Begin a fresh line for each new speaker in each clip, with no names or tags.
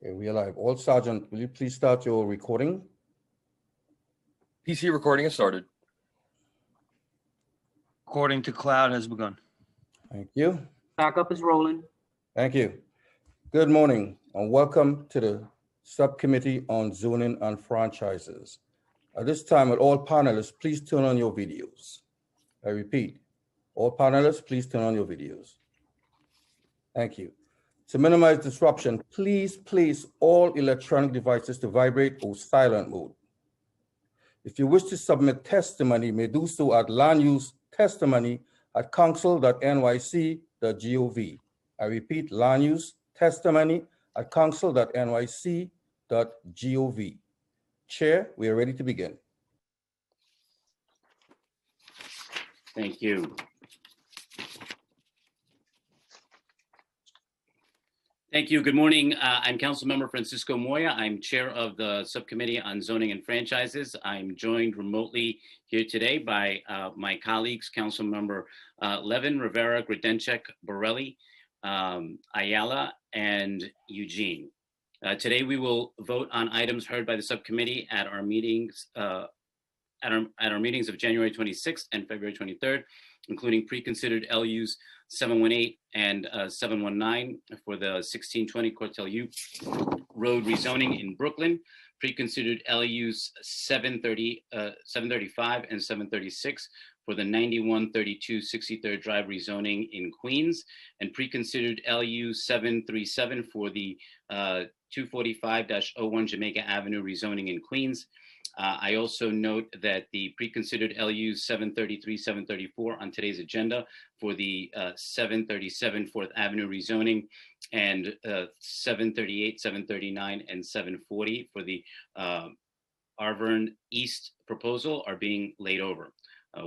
Okay, we are live. All Sergeant, will you please start your recording?
PC recording has started.
Recording to cloud has begun.
Thank you.
Backup is rolling.
Thank you. Good morning and welcome to the Subcommittee on Zoning and Franchises. At this time, will all panelists please turn on your videos? I repeat, all panelists, please turn on your videos. Thank you. To minimize disruption, please place all electronic devices to vibrate or silent mode. If you wish to submit testimony, you may do so at landusetestimony@council.nyc.gov. I repeat, landusetestimony@council.nyc.gov. Chair, we are ready to begin.
Thank you. Thank you. Good morning. I'm Councilmember Francisco Moya. I'm chair of the Subcommittee on Zoning and Franchises. I'm joined remotely here today by my colleagues, Councilmember Levin, Rivera, Grodenchik, Borelli, Ayala, and Eugene. Today we will vote on items heard by the subcommittee at our meetings of January 26th and February 23rd, including pre-considered LUs 718 and 719 for the 1620 Cortel U Road rezoning in Brooklyn, pre-considered LUs 735 and 736 for the 9132 63rd Drive rezoning in Queens, and pre-considered LU 737 for the 245-01 Jamaica Avenue rezoning in Queens. I also note that the pre-considered LU 733, 734 on today's agenda for the 737 4th Avenue rezoning, and 738, 739, and 740 for the Arvern East proposal are being laid over.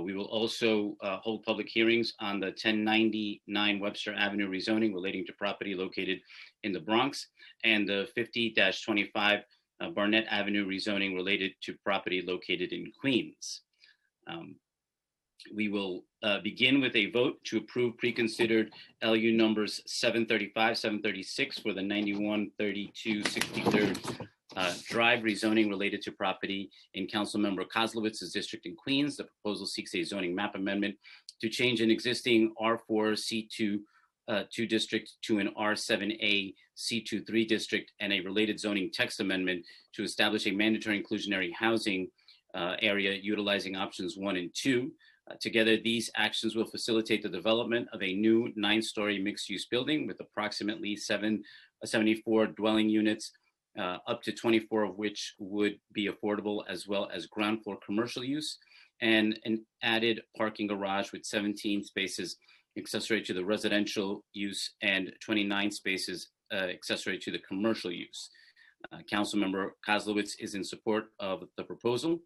We will also hold public hearings on the 1099 Webster Avenue rezoning relating to property located in the Bronx, and the 50-25 Barnett Avenue rezoning related to property located in Queens. We will begin with a vote to approve pre-considered LU numbers 735, 736 for the 9132 63rd Drive rezoning related to property in Councilmember Kozlowitz's district in Queens. The proposal seeks a zoning map amendment to change an existing R4 C2 district to an R7A C23 district, and a related zoning text amendment to establish a mandatory inclusionary housing area utilizing options 1 and 2. Together, these actions will facilitate the development of a new 9-story mixed-use building with approximately 74 dwelling units, up to 24 of which would be affordable, as well as ground floor commercial use, and an added parking garage with 17 spaces accessory to the residential use and 29 spaces accessory to the commercial use. Councilmember Kozlowitz is in support of the proposal.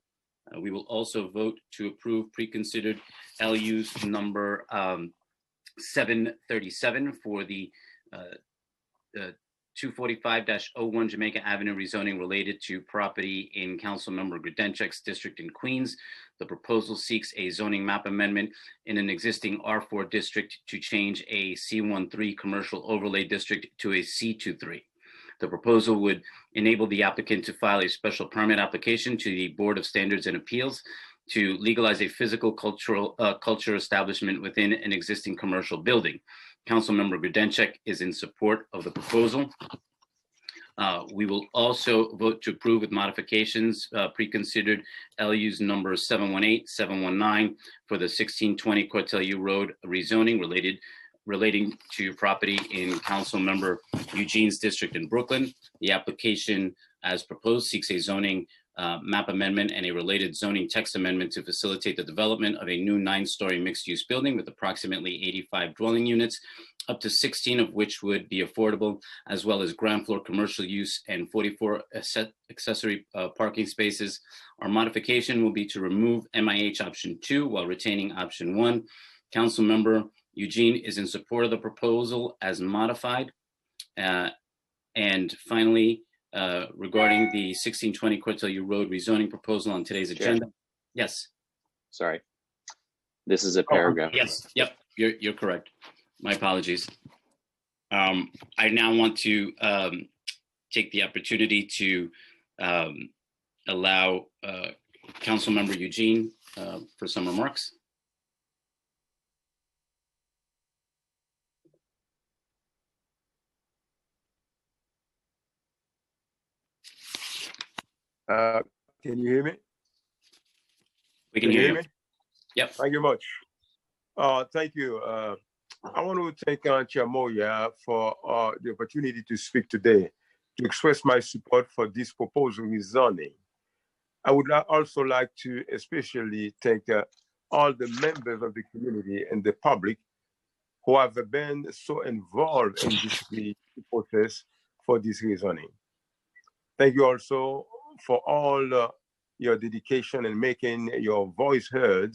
We will also vote to approve pre-considered LUs number 737 for the 245-01 Jamaica Avenue rezoning related to property in Councilmember Grodenchik's district in Queens. The proposal seeks a zoning map amendment in an existing R4 district to change a C13 commercial overlay district to a C23. The proposal would enable the applicant to file a special permit application to the Board of Standards and Appeals to legalize a physical culture establishment within an existing commercial building. Councilmember Grodenchik is in support of the proposal. We will also vote to approve with modifications pre-considered LUs numbers 718, 719 for the 1620 Cortel U Road rezoning relating to property in Councilmember Eugene's district in Brooklyn. The application as proposed seeks a zoning map amendment and a related zoning text amendment to facilitate the development of a new 9-story mixed-use building with approximately 85 dwelling units, up to 16 of which would be affordable, as well as ground floor commercial use and 44 accessory parking spaces. Our modification will be to remove MIH option 2 while retaining option 1. Councilmember Eugene is in support of the proposal as modified. And finally, regarding the 1620 Cortel U Road rezoning proposal on today's agenda. Yes.
Sorry. This is a paragraph.
Yes. Yep. You're correct. My apologies. I now want to take the opportunity to allow Councilmember Eugene for some remarks.
Can you hear me?
We can hear you. Yep.
Thank you much. Thank you. I want to thank Chair Moya for the opportunity to speak today, to express my support for this proposal with zoning. I would also like to especially thank all the members of the community and the public who have been so involved in this process for this rezoning. Thank you also for all your dedication in making your voice heard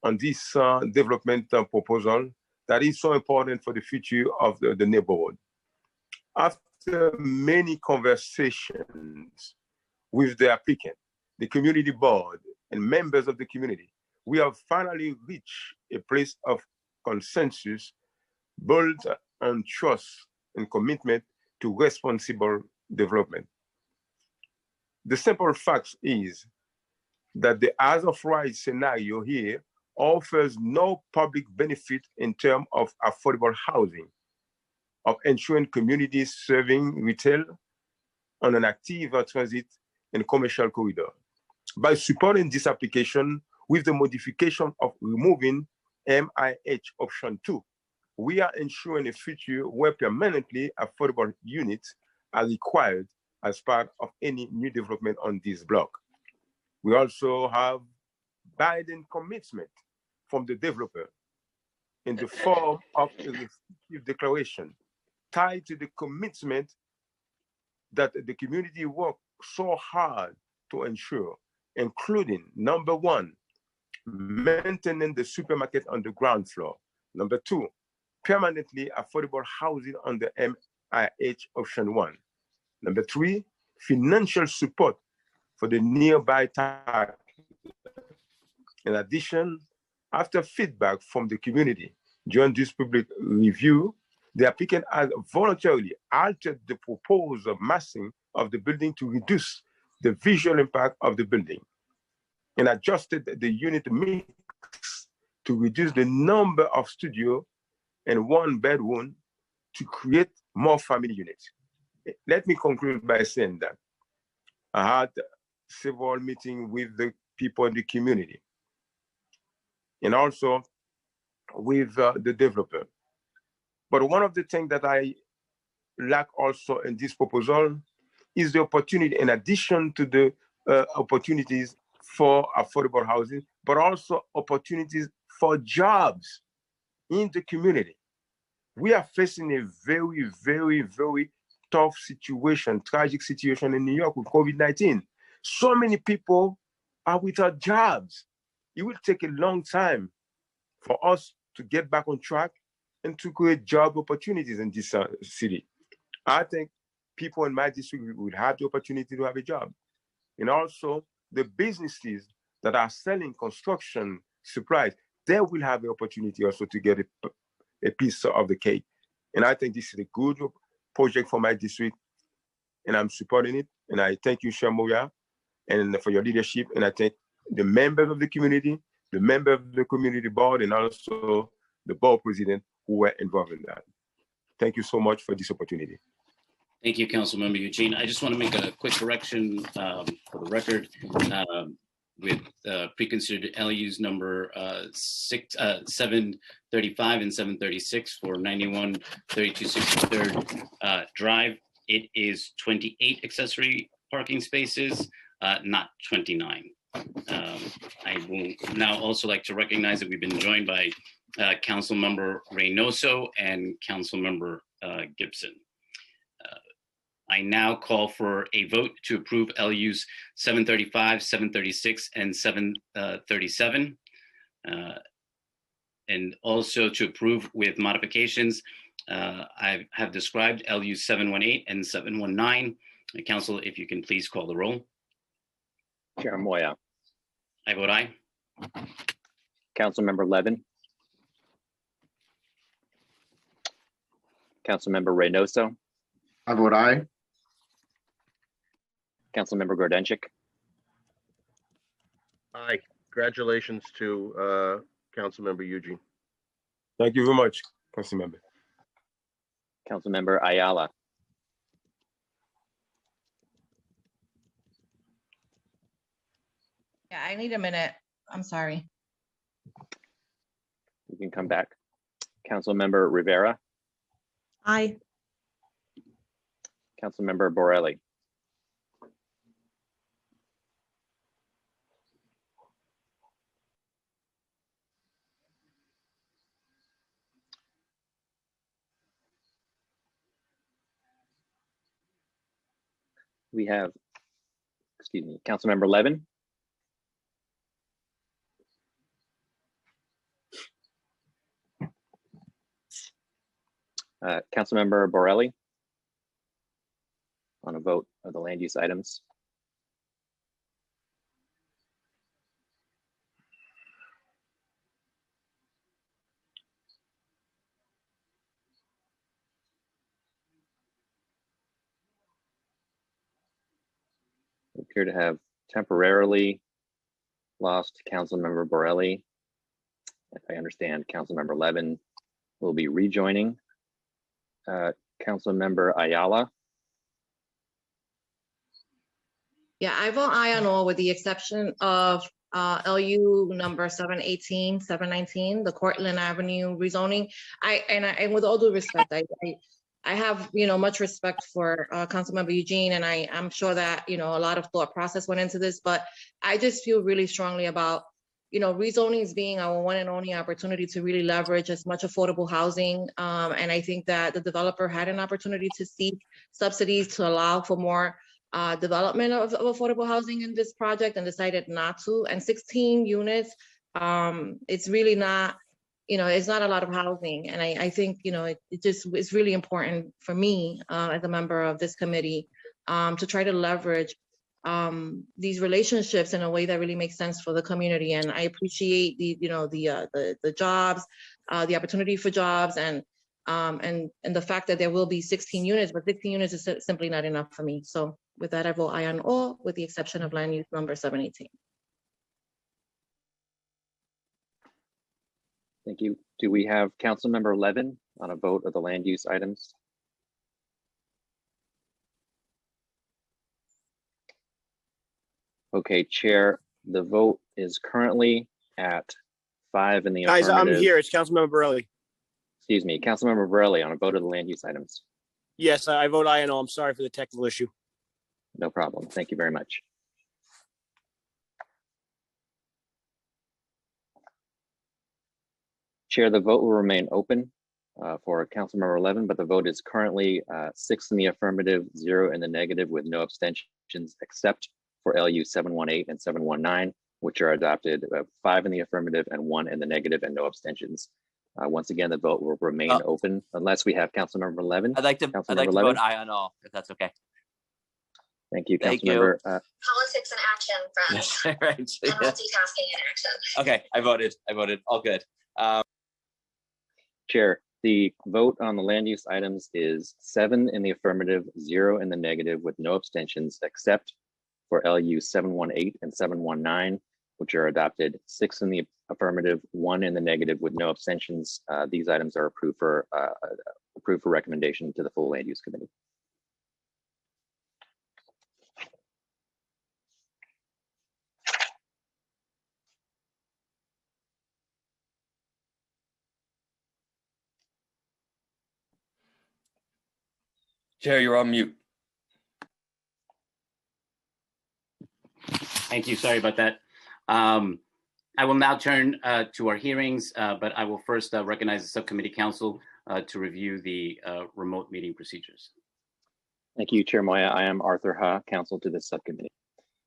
on this development proposal that is so important for the future of the neighborhood. After many conversations with the applicant, the community board, and members of the community, we have finally reached a place of consensus built on trust and commitment to responsible development. The simple fact is that the as of right scenario here offers no public benefit in terms of affordable housing, of ensuring communities serving retail on an active transit and commercial corridor. By supporting this application with the modification of removing MIH option 2, we are ensuring a future where permanently affordable units are required as part of any new development on this block. We also have binding commitment from the developer in the form of a respective declaration tied to the commitment that the community worked so hard to ensure, including number 1, maintaining the supermarket on the ground floor. Number 2, permanently affordable housing on the MIH option 1. Number 3, financial support for the nearby target. In addition, after feedback from the community during this public review, the applicant has voluntarily altered the proposed massing of the building to reduce the visual impact of the building and adjusted the unit mix to reduce the number of studio and 1-bedroom to create more family units. Let me conclude by saying that I had several meetings with the people in the community and also with the developer. But one of the things that I lack also in this proposal is the opportunity, in addition to the opportunities for affordable housing, but also opportunities for jobs in the community. We are facing a very, very, very tough situation, tragic situation in New York with COVID-19. So many people are without jobs. It will take a long time for us to get back on track and to create job opportunities in this city. I think people in my district would have the opportunity to have a job. And also the businesses that are selling construction supplies, they will have the opportunity also to get a piece of the cake. And I think this is a good project for my district, and I'm supporting it. And I thank you, Shamoya, and for your leadership. And I thank the members of the community, the member of the community board, and also the board president who were involved in that. Thank you so much for this opportunity.
Thank you, Councilmember Eugene. I just want to make a quick correction for the record with preconsidered LUs number 735 and 736 for 91 32 63rd Drive. It is 28 accessory parking spaces, not 29. I will now also like to recognize that we've been joined by Councilmember Reynoso and Councilmember Gibson. I now call for a vote to approve LUs 735, 736, and 737, and also to approve with modifications. I have described LUs 718 and 719. Council, if you can please call the roll.
Chair Moya.
I vote aye.
Councilmember Levin. Councilmember Reynoso.
I vote aye.
Councilmember Gordenchik,
Aye. Congratulations to Councilmember Eugene.
Thank you very much, Council Member.
Councilmember Ayala,
Yeah, I need a minute. I'm sorry.
you can come back. Councilmember Rivera,
Aye.
Councilmember Borelli, we have, excuse me, Councilmember Levin, Councilmember Borelli on a vote of the land use items. We appear to have temporarily lost Councilmember Borelli. If I understand, Councilmember Levin will be rejoining. Councilmember Ayala,
Yeah, I vote aye on all with the exception of LU number 718, 719, the Cortland Avenue rezoning. And with all due respect, I have, much respect for Councilmember Eugene, and I'm sure that, a lot of thought process went into this, but I just feel really strongly about, rezoning is being our one and only opportunity to really leverage as much affordable housing. And I think that the developer had an opportunity to seek subsidies to allow for more development of affordable housing in this project and decided not to. And 16 units, it's really not, it's not a lot of housing. And I think, it's really important for me as a member of this committee to try to leverage these relationships in a way that really makes sense for the community. And I appreciate the jobs, the opportunity for jobs, and the fact that there will be 16 units, but 16 units is simply not enough for me. So with that, I vote aye on all, with the exception of land use number 718.
thank you. Do we have Councilmember Levin on a vote of the land use items? Okay, Chair, the vote is currently at 5 in the
Guys, I'm
affirmative.
here. It's Councilmember Borelli.
Excuse me, Councilmember Borelli on a vote of the land use items.
Yes, I vote aye and all. I'm sorry for the technical issue.
No problem. Thank you very much. Chair, the vote will remain open for Councilmember Levin, but the vote is currently 6 in the affirmative, 0 in the negative, with no abstentions, except for LU 718 and 719, which are adopted, 5 in the affirmative and 1 in the negative, and no abstentions. Once again, the vote will remain open unless we have Councilmember Levin.
I'd like to vote aye on all, if that's okay.
Thank you,
Thank
Councilmember.
Politics in action, friends.
Yes, right.
And multitasking in action.
Okay, I voted. All good.
Chair, the vote on the land use items is 7 in the affirmative, 0 in the negative, with no abstentions, except for LU 718 and 719, which are adopted, 6 in the affirmative, 1 in the negative, with no abstentions. These items are approved for recommendation to the full land use committee.
Chair, you're on mute.
Thank you. Sorry about that. I will now turn to our hearings, but I will first recognize the subcommittee counsel to review the remote meeting procedures.
Thank you, Chair Moya. I am Arthur Ha, counsel to this subcommittee.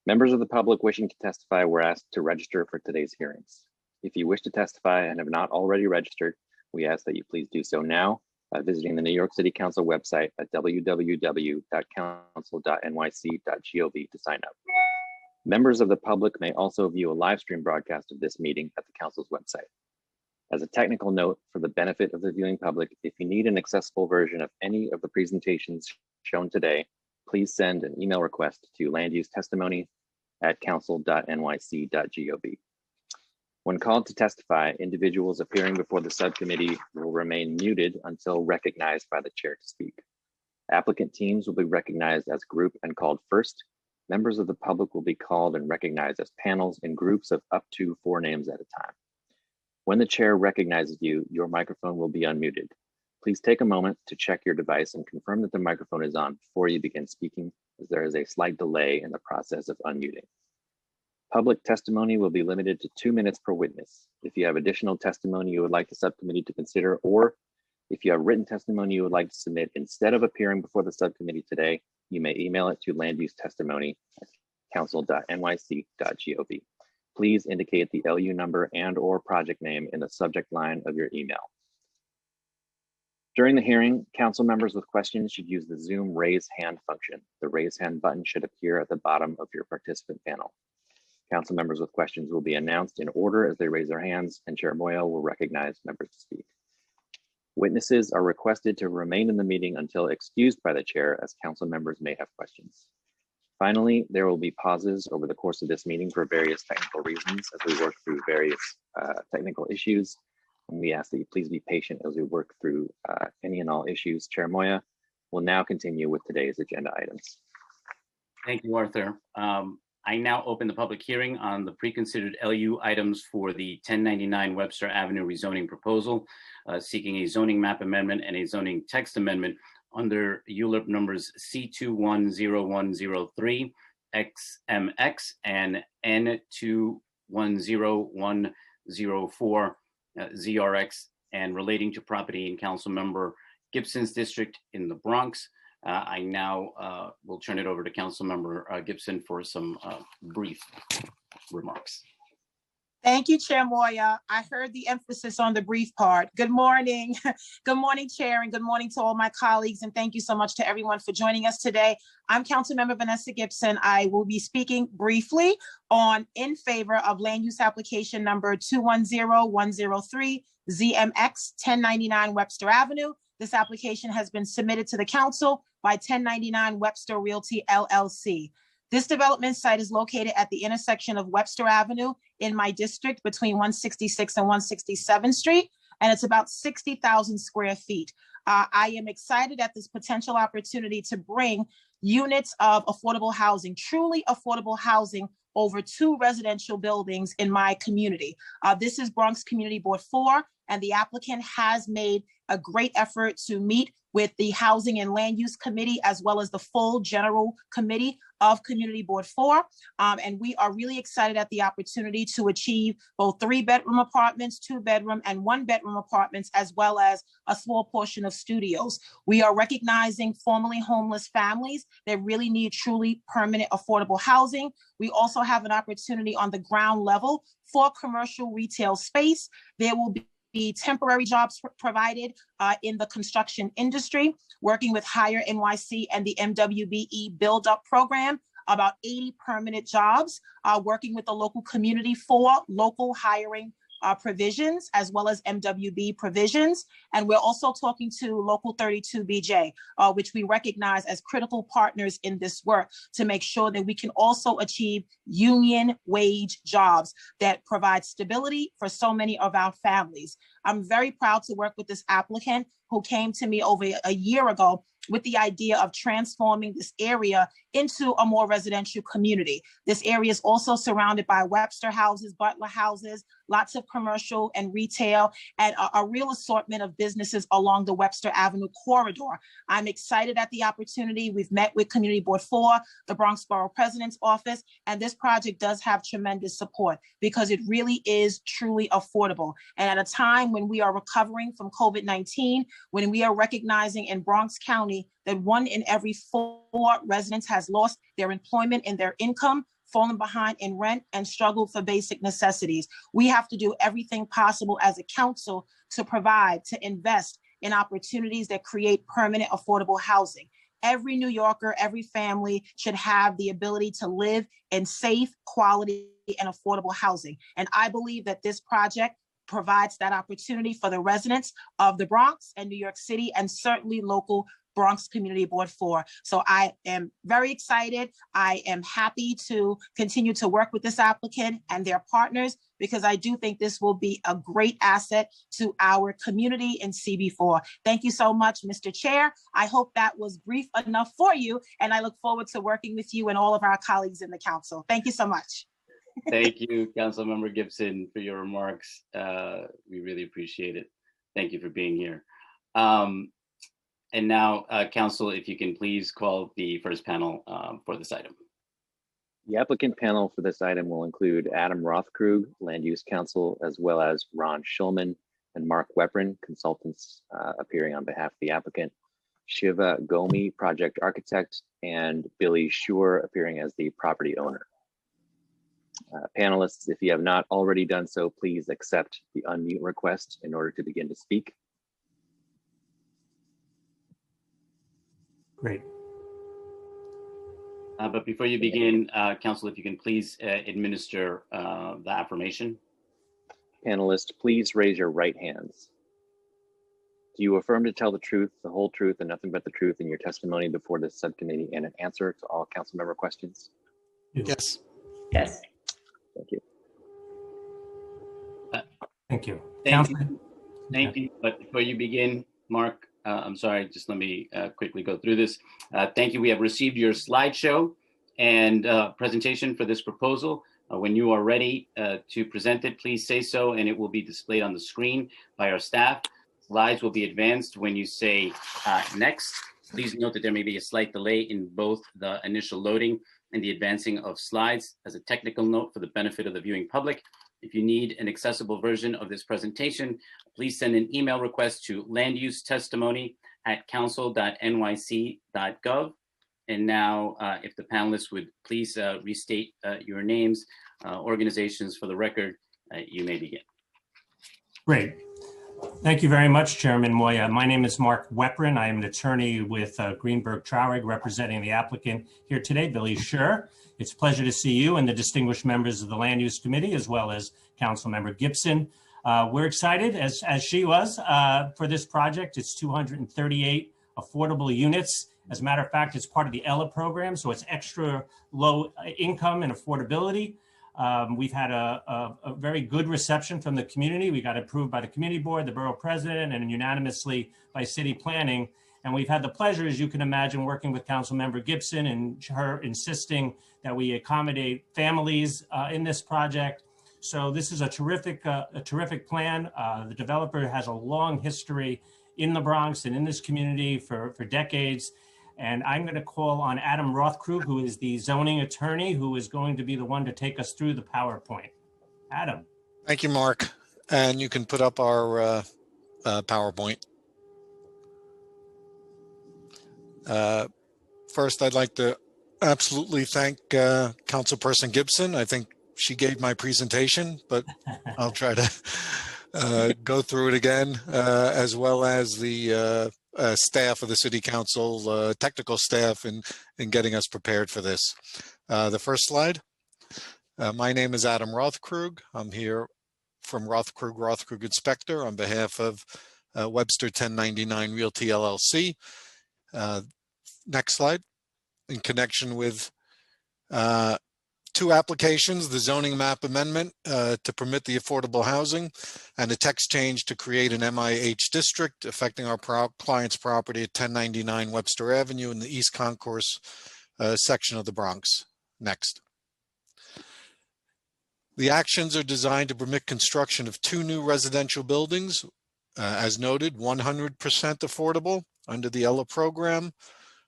Members of the public wishing to testify were asked to register for today's hearings. If you wish to testify and have not already registered, we ask that you please do so now by visiting the New York City Council website at www.council.nyc.gov to sign up. Members of the public may also view a live stream broadcast of this meeting at the Council's website. As a technical note, for the benefit of the viewing public, if you need an accessible version of any of the presentations shown today, please send an email request to landusetestimony@council.nyc.gov. When called to testify, individuals appearing before the subcommittee will remain muted until recognized by the chair to speak. Applicant teams will be recognized as a group and called first. Members of the public will be called and recognized as panels in groups of up to 4 names at a time. When the chair recognizes you, your microphone will be unmuted. Please take a moment to check your device and confirm that the microphone is on before you begin speaking, as there is a slight delay in the process of unmuting. Public testimony will be limited to 2 minutes per witness. If you have additional testimony you would like the subcommittee to consider, or if you have written testimony you would like to submit instead of appearing before the subcommittee today, you may email it to landusetestimony@council.nyc.gov. Please indicate the LU number and/or project name in the subject line of your email. During the hearing, council members with questions should use the Zoom raise hand function. The raise hand button should appear at the bottom of your participant panel. Council members with questions will be announced in order as they raise their hands, and Chair Moyo will recognize members to speak. Witnesses are requested to remain in the meeting until excused by the chair, as council members may have questions. Finally, there will be pauses over the course of this meeting for various technical reasons as we work through various technical issues. And we ask that you please be patient as we work through any and all issues. Chair Moya will now continue with today's agenda items.
Thank you, Arthur. I now open the public hearing on the pre-considered LU items for the 1099 Webster Avenue rezoning proposal, seeking a zoning map amendment and a zoning text amendment under ULURP numbers C210103, XMX, and N210104, ZRX, and relating to property in Councilmember Gibson's district in the Bronx. I now will turn it over to Councilmember Gibson for some brief remarks.
Thank you, Chair Moya. I heard the emphasis on the brief part. Good morning. Good morning, Chair, and good morning to all my colleagues. And thank you so much to everyone for joining us today. I'm Councilmember Vanessa Gibson. I will be speaking briefly in favor of land use application number 210103, ZMX 1099 Webster Avenue. This application has been submitted to the council by 1099 Webster Realty LLC. This development site is located at the intersection of Webster Avenue in my district between 166 and 167th Street, and it's about 60,000 square feet. I am excited at this potential opportunity to bring units of affordable housing, truly affordable housing, over 2 residential buildings in my community. This is Bronx Community Board 4, and the applicant has made a great effort to meet with the Housing and Land Use Committee, as well as the full General Committee of Community Board 4. And we are really excited at the opportunity to achieve both 3-bedroom apartments, 2-bedroom and 1-bedroom apartments, as well as a small portion of studios. We are recognizing formerly homeless families that really need truly permanent affordable housing. We also have an opportunity on the ground level for commercial retail space. There will be temporary jobs provided in the construction industry, working with Hire NYC and the MWBE Build Up program, about 80 permanent jobs, working with the local community for local hiring provisions, as well as MWB provisions. And we're also talking to Local 32BJ, which we recognize as critical partners in this work, to make sure that we can also achieve union wage jobs that provide stability for so many of our families. I'm very proud to work with this applicant who came to me over a year ago with the idea of transforming this area into a more residential community. This area is also surrounded by Webster houses, Butler houses, lots of commercial and retail, and a real assortment of businesses along the Webster Avenue corridor. I'm excited at the opportunity. We've met with Community Board 4, the Bronx Borough President's Office, and this project does have tremendous support because it really is truly affordable. And at a time when we are recovering from COVID-19, when we are recognizing in Bronx County that 1 in every 4 residents has lost their employment and their income, fallen behind in rent, and struggled for basic necessities. We have to do everything possible as a council to provide, to invest in opportunities that create permanent affordable housing. Every New Yorker, every family should have the ability to live in safe, quality, and affordable housing. And I believe that this project provides that opportunity for the residents of the Bronx and New York City, and certainly local Bronx Community Board for. So I am very excited. I am happy to continue to work with this applicant and their partners, because I do think this will be a great asset to our community in CB4. Thank you so much, Mr. Chair. I hope that was brief enough for you, and I look forward to working with you and all of our colleagues in the council. Thank you so much.
Thank you, Councilmember Gibson, for your remarks. We really appreciate it. Thank you for being here. And now, Council, if you can please call the first panel for this item.
The applicant panel for this item will include Adam Rothkrug, Land Use Counsel, as well as Ron Schulman and Mark Weprin, consultants appearing on behalf of the applicant, Shiva Gomi, project architect, and Billy Schur appearing as the property owner. Panelists, if you have not already done so, please accept the unmute request in order to begin to speak.
Great.
But before you begin, Council, if you can please administer the affirmation.
Panelists, please raise your right hands. Do you affirm to tell the truth, the whole truth, and nothing but the truth in your testimony before this subcommittee and an answer to all council member questions?
Yes.
Yes.
Thank you.
Thank you.
Thank you. Thank you. But before you begin, Mark, I'm sorry, just let me quickly go through this. Thank you. We have received your slideshow and presentation for this proposal. When you are ready to present it, please say so, and it will be displayed on the screen by our staff. Slides will be advanced when you say next. Please note that there may be a slight delay in both the initial loading and the advancing of slides. As a technical note for the benefit of the viewing public, if you need an accessible version of this presentation, please send an email request to landusetestimony@council.nyc.gov. And now, if the panelists would please restate your names, organizations for the record, you may begin.
Great. Thank you very much, Chairman Moya. My name is Mark Weprin. I am an attorney with Greenberg Traurig, representing the applicant here today, Billy Schur. It's a pleasure to see you and the distinguished members of the Land Use Committee, as well as Councilmember Gibson. We're excited, as she was, for this project. It's 238 affordable units. As a matter of fact, it's part of the ELA program, so it's extra low income and affordability. We've had a very good reception from the community. We got approved by the community board, the borough president, and unanimously by city planning. And we've had the pleasure, as you can imagine, working with Councilmember Gibson and her insisting that we accommodate families in this project. So this is a terrific plan. The developer has a long history in the Bronx and in this community for decades. And I'm going to call on Adam Rothkrug, who is the zoning attorney, who is going to be the one to take us through the PowerPoint. Adam.
Thank you, Mark. And you can put up our PowerPoint. First, I'd like to absolutely thank Councilperson Gibson. I think she gave my presentation, but I'll try to go through it again, as well as the staff of the City Council, technical staff in getting us prepared for this. The first slide. My name is Adam Rothkrug. I'm here from Rothkrug Inspector on behalf of Webster 1099 Realty LLC. Next slide. In connection with two applications, the zoning map amendment to permit the affordable housing and a text change to create an MIH district affecting our client's property at 1099 Webster Avenue in the East Concourse section of the Bronx. Next. The actions are designed to permit construction of two new residential buildings, as noted, 100% affordable under the ELA program,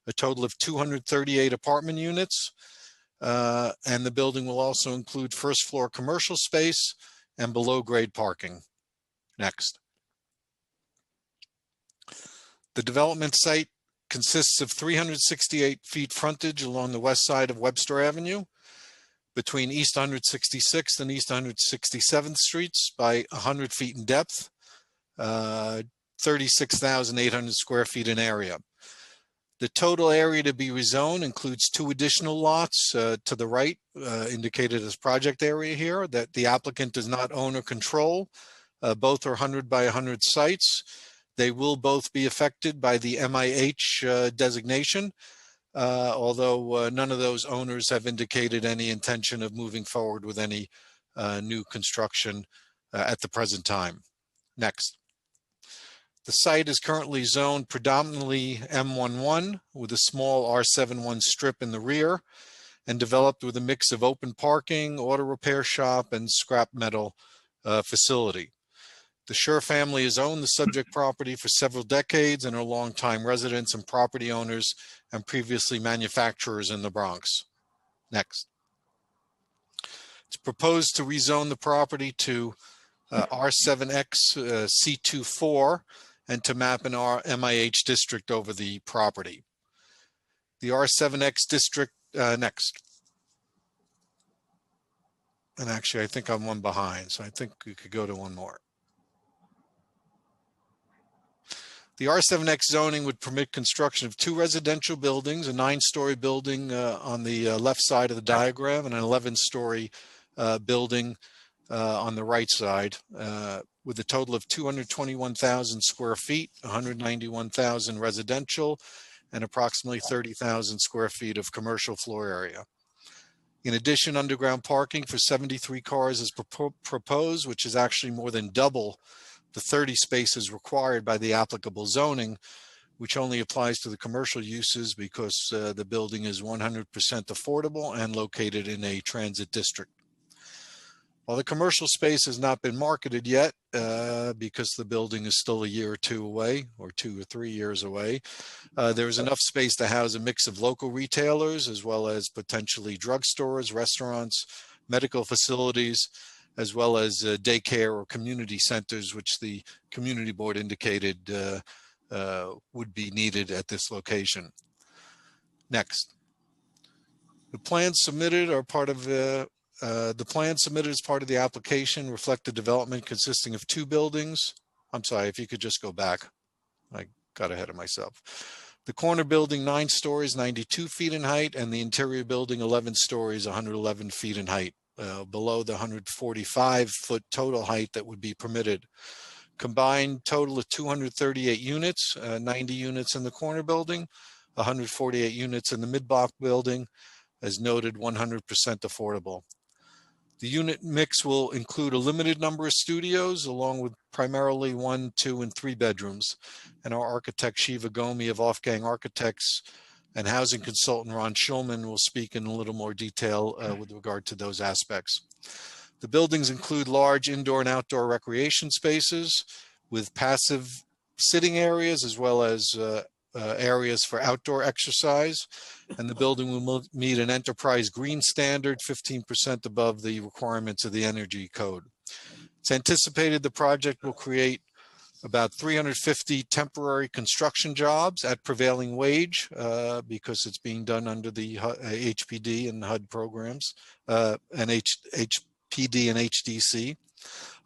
a total of 238 apartment units. And the building will also include first floor commercial space and below grade parking. Next. The development site consists of 368 feet frontage along the west side of Webster Avenue between East 166th and East 167th Streets by 100 feet in depth, 36,800 square feet in area. The total area to be rezoned includes two additional lots to the right, indicated as project area here, that the applicant does not own or control. Both are 100 by 100 sites. They will both be affected by the MIH designation, although none of those owners have indicated any intention of moving forward with any new construction at the present time. Next. The site is currently zoned predominantly M11 with a small R71 strip in the rear and developed with a mix of open parking, auto repair shop, and scrap metal facility. The Schur family has owned the subject property for several decades and are longtime residents and property owners and previously manufacturers in the Bronx. Next. It's proposed to rezone the property to R7X C24 and to map an MIH district over the property. The R7X district, next. And actually, I think I'm one behind, so I think we could go to one more. The R7X zoning would permit construction of 2 residential buildings, a 9-story building on the left side of the diagram and an 11-story building on the right side with a total of 221,000 square feet, 191,000 residential, and approximately 30,000 square feet of commercial floor area. In addition, underground parking for 73 cars is proposed, which is actually more than double the 30 spaces required by the applicable zoning, which only applies to the commercial uses because the building is 100% affordable and located in a transit district. While the commercial space has not been marketed yet because the building is still a year or 2 away, or 2 or 3 years away, there is enough space to house a mix of local retailers as well as potentially drugstores, restaurants, medical facilities, as well as daycare or community centers, which the community board indicated would be needed at this location. Next. The plans submitted are part of the plans submitted as part of the application reflect the development consisting of 2 buildings. I'm sorry, if you could just go back. I got ahead of myself. The corner building 9 stories, 92 feet in height, and the interior building 11 stories, 111 feet in height, below the 145-foot total height that would be permitted. Combined total of 238 units, 90 units in the corner building, 148 units in the mid-block building, as noted, 100% affordable. The unit mix will include a limited number of studios, along with primarily 1, 2, and 3 bedrooms. And our architect, Shiva Gomi of Off-Gang Architects, and housing consultant, Ron Schulman, will speak in a little more detail with regard to those aspects. The buildings include large indoor and outdoor recreation spaces with passive sitting areas, as well as areas for outdoor exercise, and the building will meet an enterprise green standard 15% above the requirements of the energy code. It's anticipated the project will create about 350 temporary construction jobs at prevailing wage because it's being done under the HPD and HUD programs and HPD and HDC,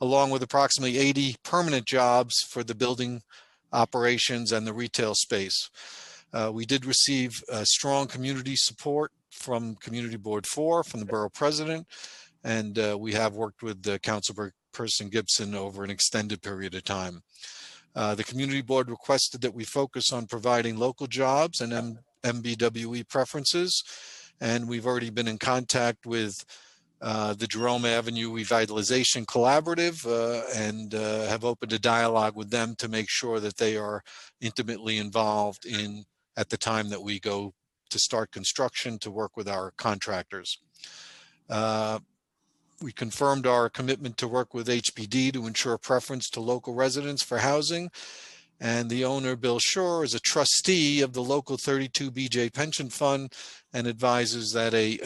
along with approximately 80 permanent jobs for the building operations and the retail space. We did receive strong community support from Community Board 4, from the Borough President, and we have worked with Councilperson Gibson over an extended period of time. The Community Board requested that we focus on providing local jobs and MBWE preferences, and we've already been in contact with the Jerome Avenue Revitalization Collaborative and have opened a dialogue with them to make sure that they are intimately involved in at the time that we go to start construction to work with our contractors. We confirmed our commitment to work with HPD to ensure preference to local residents for housing. And the owner, Bill Schur, is a trustee of the local 32 BJ pension fund and advises that a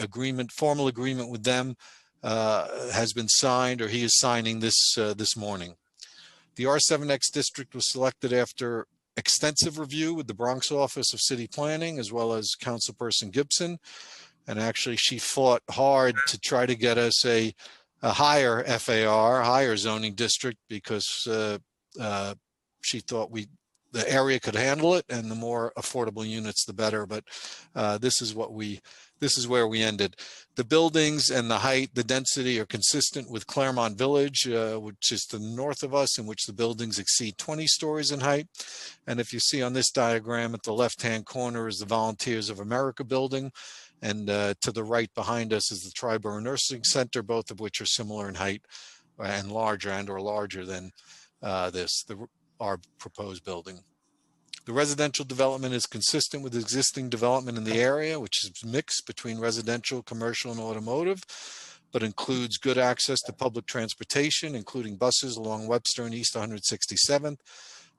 formal agreement with them has been signed, or he is signing this morning. The R7X district was selected after extensive review with the Bronx Office of City Planning, as well as Councilperson Gibson. And actually, she fought hard to try to get us a higher FAR, higher zoning district, because she thought the area could handle it, and the more affordable units, the better. But this is where we ended. The buildings and the height, the density are consistent with Claremont Village, which is to the north of us, in which the buildings exceed 20 stories in height. And if you see on this diagram at the left-hand corner is the Volunteers of America building, and to the right behind us is the Triborough Nursing Center, both of which are similar in height and larger or larger than our proposed building. The residential development is consistent with existing development in the area, which is mixed between residential, commercial, and automotive, but includes good access to public transportation, including buses along Webster and East 167th,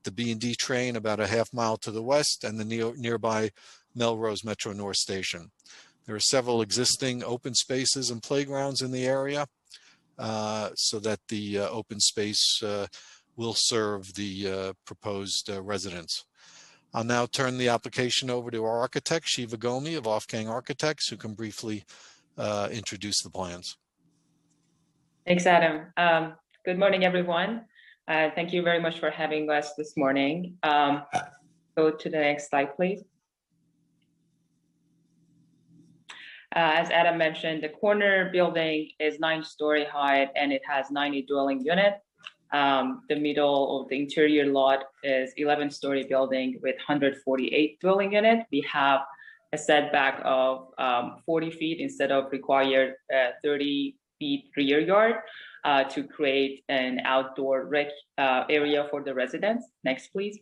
the B&D train about a half mile to the west, and the nearby Melrose Metro North Station. There are several existing open spaces and playgrounds in the area, so that the open space will serve the proposed residents. I'll now turn the application over to our architect, Shiva Gomi of Wolfgang Architects, who can briefly introduce the plans.
Thanks, Adam. Good morning, everyone. Thank you very much for having us this morning. Go to the next slide, please. As Adam mentioned, the corner building is 9-story high and it has 90 dwelling units. The middle of the interior lot is 11-story building with 148 dwelling units. We have a setback of 40 feet instead of required 30 feet rear yard to create an outdoor rec area for the residents. Next, please.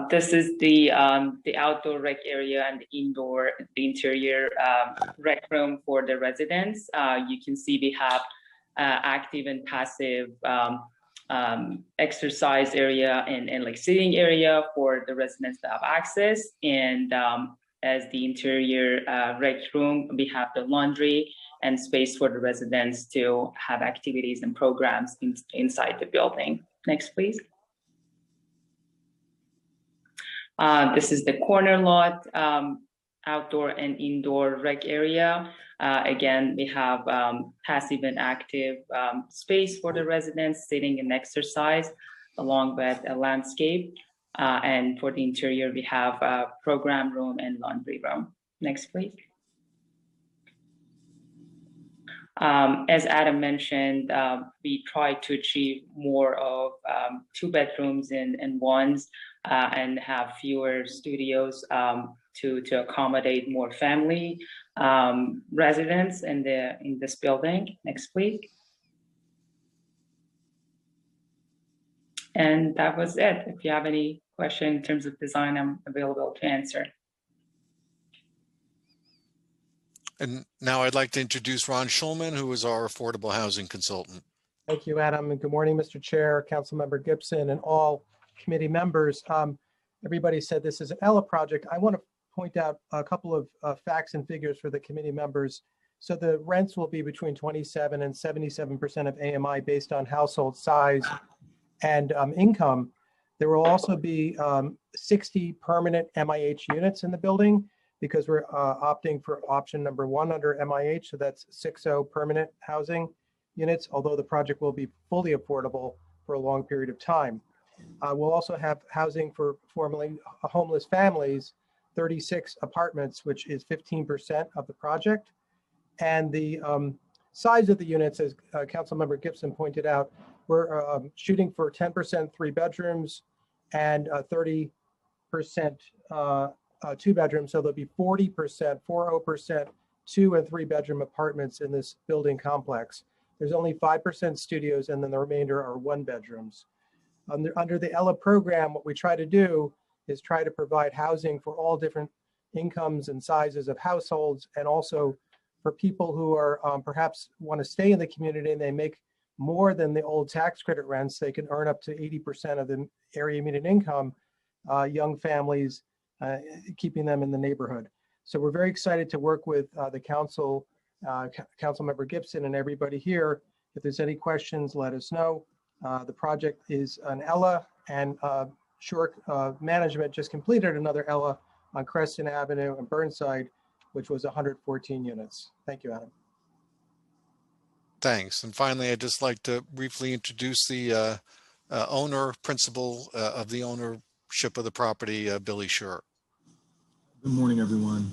This is the outdoor rec area and the interior rec room for the residents. You can see we have active and passive exercise area and like sitting area for the residents to have access. And as the interior rec room, we have the laundry and space for the residents to have activities and programs inside the building. Next, please. This is the corner lot, outdoor and indoor rec area. Again, we have passive and active space for the residents, sitting and exercise, along with a landscape. And for the interior, we have a program room and laundry room. Next, please. As Adam mentioned, we try to achieve more of 2 bedrooms and ones and have fewer studios to accommodate more family residents in this building. Next, please. And that was it. If you have any question in terms of design, I'm available to answer.
And now I'd like to introduce Ron Schulman, who is our affordable housing consultant.
Thank you, Adam, and good morning, Mr. Chair, Councilmember Gibson, and all committee members. Everybody said this is an ELA project. I want to point out a couple of facts and figures for the committee members. So the rents will be between 27 and 77% of AMI based on household size and income. There will also be 60 permanent MIH units in the building because we're opting for option number 1 under MIH. So that's 60 permanent housing units, although the project will be fully affordable for a long period of time. We'll also have housing for formerly homeless families, 36 apartments, which is 15% of the project. And the size of the units, as Councilmember Gibson pointed out, we're shooting for 10% 3 bedrooms and 30% 2 bedrooms. So there'll be 40% 2 and 3 bedroom apartments in this building complex. There's only 5% studios, and then the remainder are 1 bedrooms. Under the ELA program, what we try to do is try to provide housing for all different incomes and sizes of households, and also for people who are perhaps want to stay in the community and they make more than the old tax credit rents. They can earn up to 80% of the area median income, young families, keeping them in the neighborhood. So we're very excited to work with the council, Councilmember Gibson, and everybody here. If there's any questions, let us know. The project is an ELA, and Shore Management just completed another ELA on Crescent Avenue and Burnside, which was 114 units. Thank you, Adam.
Thanks. And finally, I'd just like to briefly introduce the principal of the ownership of the property, Billy Schur.
Good morning, everyone.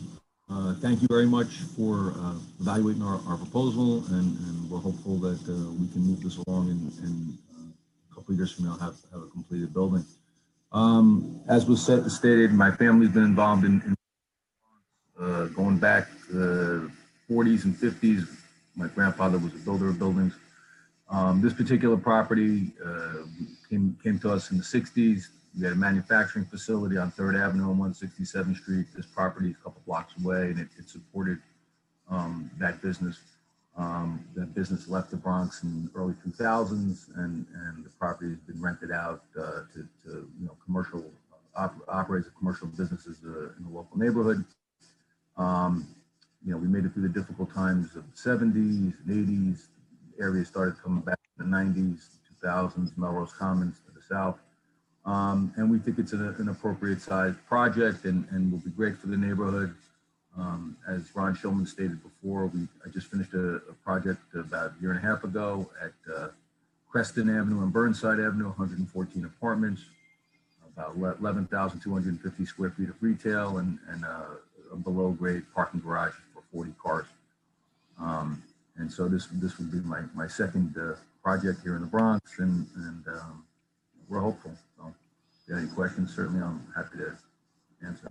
Thank you very much for evaluating our proposal, and we're hopeful that we can move this along and a couple of years from now have a completed building. As was stated, my family's been involved in going back 40s and 50s. My grandfather was a builder of buildings. This particular property came to us in the 60s. We had a manufacturing facility on 3rd Avenue and 167th Street. This property is a couple blocks away, and it supported that business. That business left the Bronx in the early 2000s, and the property has been rented out to commercial operators of commercial businesses in the local neighborhood. We made it through the difficult times of the 70s and 80s. The area started coming back in the 90s, 2000s, Melrose Commons to the south. And we think it's an appropriate sized project and will be great for the neighborhood. As Ron Shulman stated before, I just finished a project about a year and a half ago at Creston Avenue and Burnside Avenue, 114 apartments, about 11,250 square feet of retail and a below grade parking garage for 40 cars. And so this would be my second project here in the Bronx, and we're hopeful. So if you have any questions, certainly I'm happy to answer.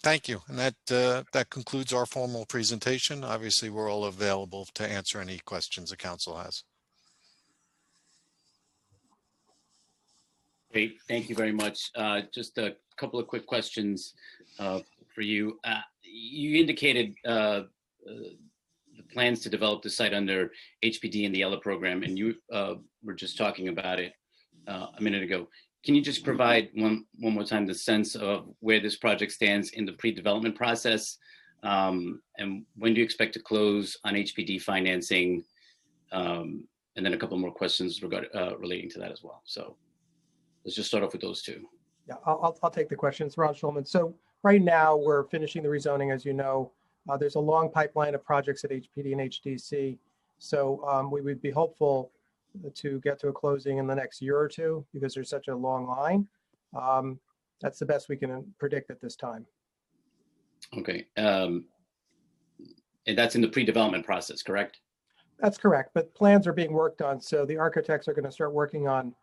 Thank you. And that concludes our formal presentation. Obviously, we're all available to answer any questions the council has.
Great, thank you very much. Just a couple of quick questions for you. You indicated the plans to develop the site under HPD and the ELA program, and you were just talking about it a minute ago. Can you just provide one more time the sense of where this project stands in the pre-development process, and when do you expect to close on HPD financing, and then a couple more questions relating to that as well. So let's just start off with those two.
Yeah, I'll take the questions, Ron Schulman. So right now we're finishing the rezoning, as you know. There's a long pipeline of projects at HPD and HDC. So we would be hopeful to get to a closing in the next year or two because there's such a long line. That's the best we can predict at this time.
Okay. And that's in the pre-development process, correct?
That's correct, but plans are being worked on. So the architects are going to start working on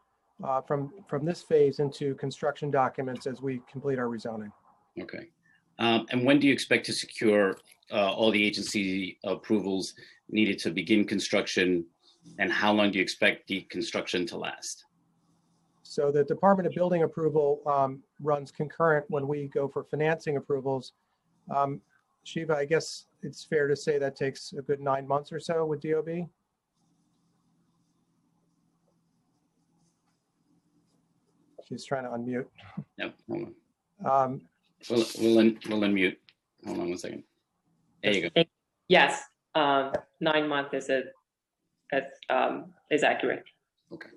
from this phase into construction documents as we complete our rezoning.
Okay. And when do you expect to secure all the agency approvals needed to begin construction, and how long do you expect the construction to last?
So the Department of Building approval runs concurrent when we go for financing approvals. Shiva, I guess it's fair to say that takes a good 9 months or so with DOB. She's trying to unmute.
Yep, hold on.
Um,
We'll unmute. Hold on one second. There you go.
Yes, 9 months is accurate.
Okay.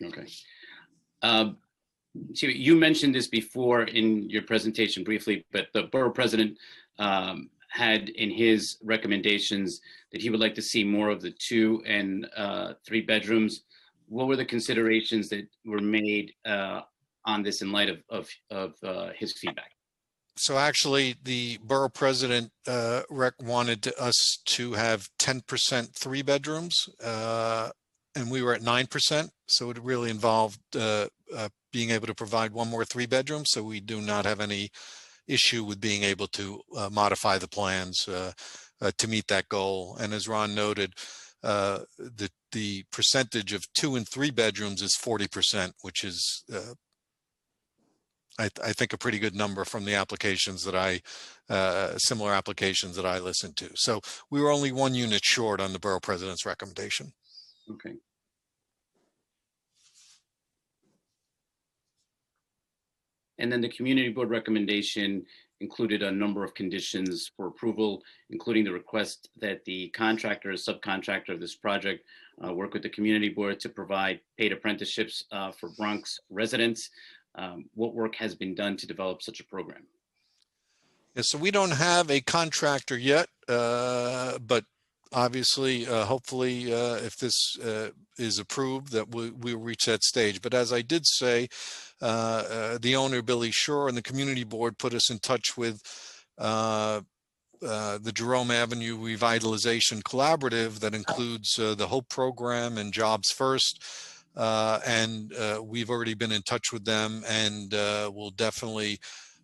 Okay. So you mentioned this before in your presentation briefly, but the borough president had in his recommendations that he would like to see more of the 2 and 3 bedrooms. What were the considerations that were made on this in light of his feedback?
So actually, the borough president wanted us to have 10% 3 bedrooms, and we were at 9%. So it really involved being able to provide 1 more 3 bedroom. So we do not have any issue with being able to modify the plans to meet that goal. And as Ron noted, the percentage of 2 and 3 bedrooms is 40%, which is I think a pretty good number from the applications that similar applications that I listened to. So we were only 1 unit short on the borough president's recommendation.
Okay. And then the community board recommendation included a number of conditions for approval, including the request that the contractor or subcontractor of this project work with the community board to provide paid apprenticeships for Bronx residents. What work has been done to develop such a program?
Yeah, so we don't have a contractor yet, but obviously, hopefully, if this is approved, that we'll reach that stage. But as I did say, the owner, Billy Shore, and the community board put us in touch with the Jerome Avenue Revitalization Collaborative that includes the HOPE program and Jobs First. And we've already been in touch with them, and we'll definitely,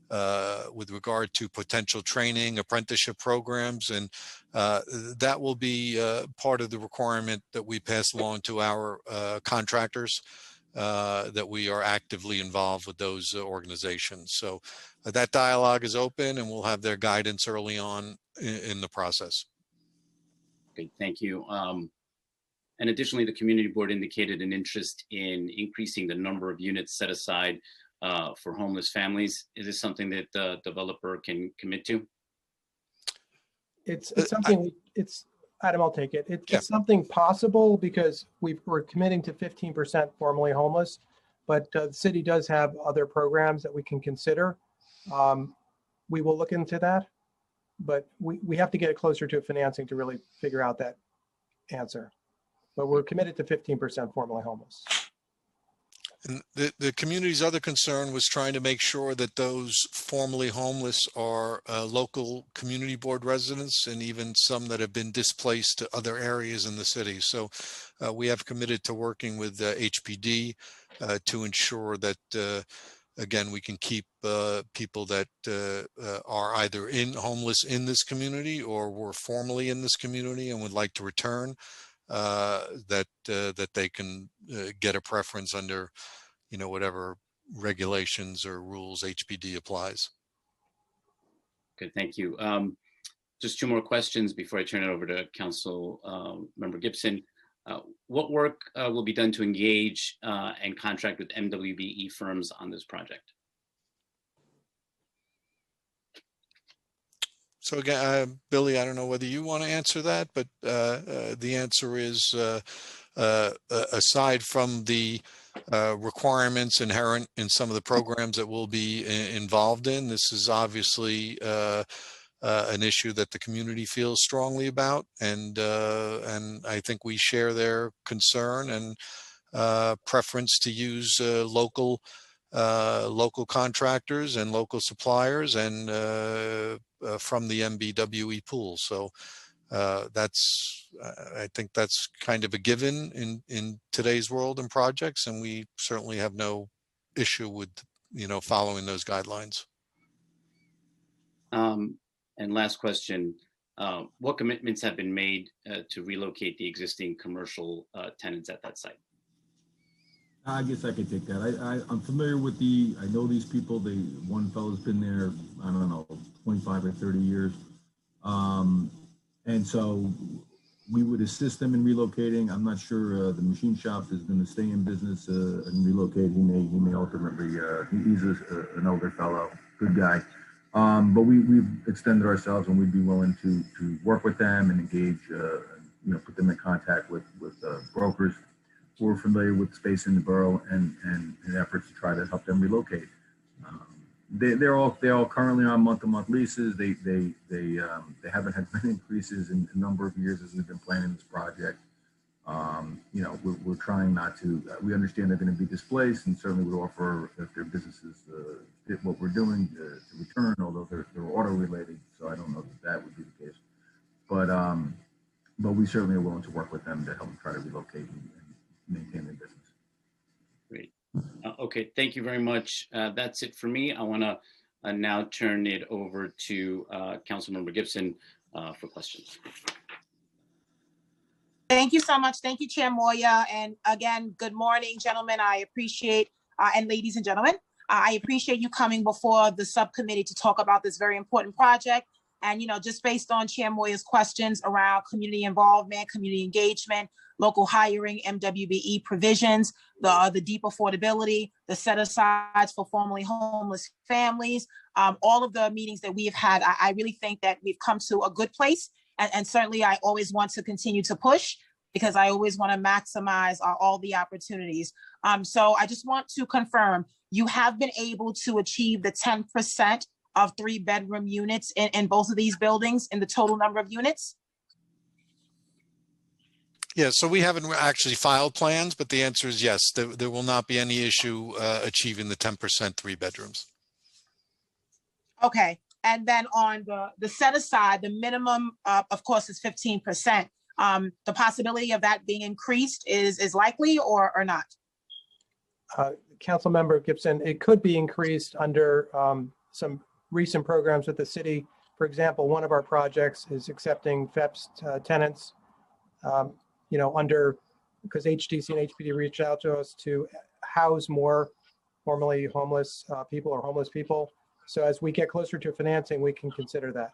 with regard to potential training, apprenticeship programs, and that will be part of the requirement that we pass along to our contractors, that we are actively involved with those organizations. So that dialogue is open, and we'll have their guidance early on in the process.
Okay, thank you. And additionally, the community board indicated an interest in increasing the number of units set aside for homeless families. Is this something that the developer can commit to?
It's something, Adam, I'll take it. It's something possible because we're committing to 15% formerly homeless, but the city does have other programs that we can consider. We will look into that, but we have to get closer to financing to really figure out that answer. But we're committed to 15% formerly homeless.
And the community's other concern was trying to make sure that those formerly homeless are local community board residents, and even some that have been displaced to other areas in the city. So we have committed to working with HPD to ensure that, again, we can keep people that are either homeless in this community or were formerly in this community and would like to return, that they can get a preference under, whatever regulations or rules HPD applies.
Good, thank you. Just two more questions before I turn it over to Council Member Gibson. What work will be done to engage and contract with MWBE firms on this project?
So again, Billy, I don't know whether you want to answer that, but the answer is, aside from the requirements inherent in some of the programs that we'll be involved in, this is obviously an issue that the community feels strongly about, and I think we share their concern and preference to use local contractors and local suppliers, and from the MBWE pool. So I think that's kind of a given in today's world and projects, and we certainly have no issue with following those guidelines.
And last question, what commitments have been made to relocate the existing commercial tenants at that site?
I guess I could take that. I'm familiar with I know these people. One fellow's been there, I don't know, 25 or 30 years. And so we would assist them in relocating. I'm not sure the machine shop is going to stay in business and relocate. He may ultimately, he's an older fellow, good guy. But we've extended ourselves, and we'd be willing to work with them and engage, put them in contact with brokers who are familiar with space in the borough and efforts to try to help them relocate. They're all currently on month-to-month leases. They haven't had rent increases in a number of years as we've been planning this project. We're trying not to. We understand they're going to be displaced, and certainly would offer, if their businesses fit what we're doing, to return. Although they're auto related, so I don't know that would be the case. But we certainly are willing to work with them to help them try to relocate and maintain their business.
Great. Okay, thank you very much. That's it for me. I want to now turn it over to Councilmember Gibson for questions.
Thank you so much. Thank you, Chair Moya. And again, good morning, gentlemen. I appreciate, and ladies and gentlemen, I appreciate you coming before the subcommittee to talk about this very important project. And, just based on Chair Moya's questions around community involvement, community engagement, local hiring, MWBE provisions, the deep affordability, the set-asides for formerly homeless families, all of the meetings that we have had, I really think that we've come to a good place. And certainly I always want to continue to push, because I always want to maximize all the opportunities. So I just want to confirm, you have been able to achieve the 10% of 3-bedroom units in both of these buildings in the total number of units?
Yeah, so we haven't actually filed plans, but the answer is yes. There will not be any issue achieving the 10% 3 bedrooms.
Okay, and then on the set aside, the minimum, of course, is 15%. The possibility of that being increased is likely or not?
Councilmember Gibson, it could be increased under some recent programs with the city. For example, one of our projects is accepting FEPS tenants, because HTC and HPD reached out to us to house more formerly homeless people or homeless people. So as we get closer to financing, we can consider that.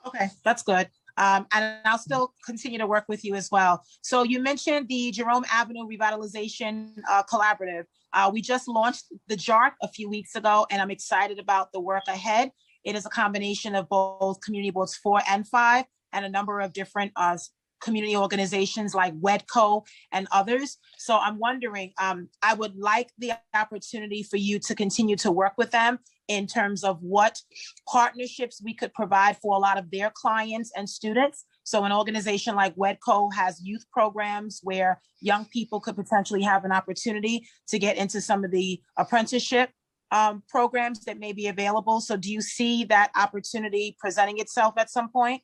Okay, that's good. And I'll still continue to work with you as well. So you mentioned the Jerome Avenue Revitalization Collaborative. We just launched the JARC a few weeks ago, and I'm excited about the work ahead. It is a combination of both Community Boards 4 and 5 and a number of different community organizations like WEDCO and others. So I'm wondering, I would like the opportunity for you to continue to work with them in terms of what partnerships we could provide for a lot of their clients and students. So an organization like WEDCO has youth programs where young people could potentially have an opportunity to get into some of the apprenticeship programs that may be available. So do you see that opportunity presenting itself at some point?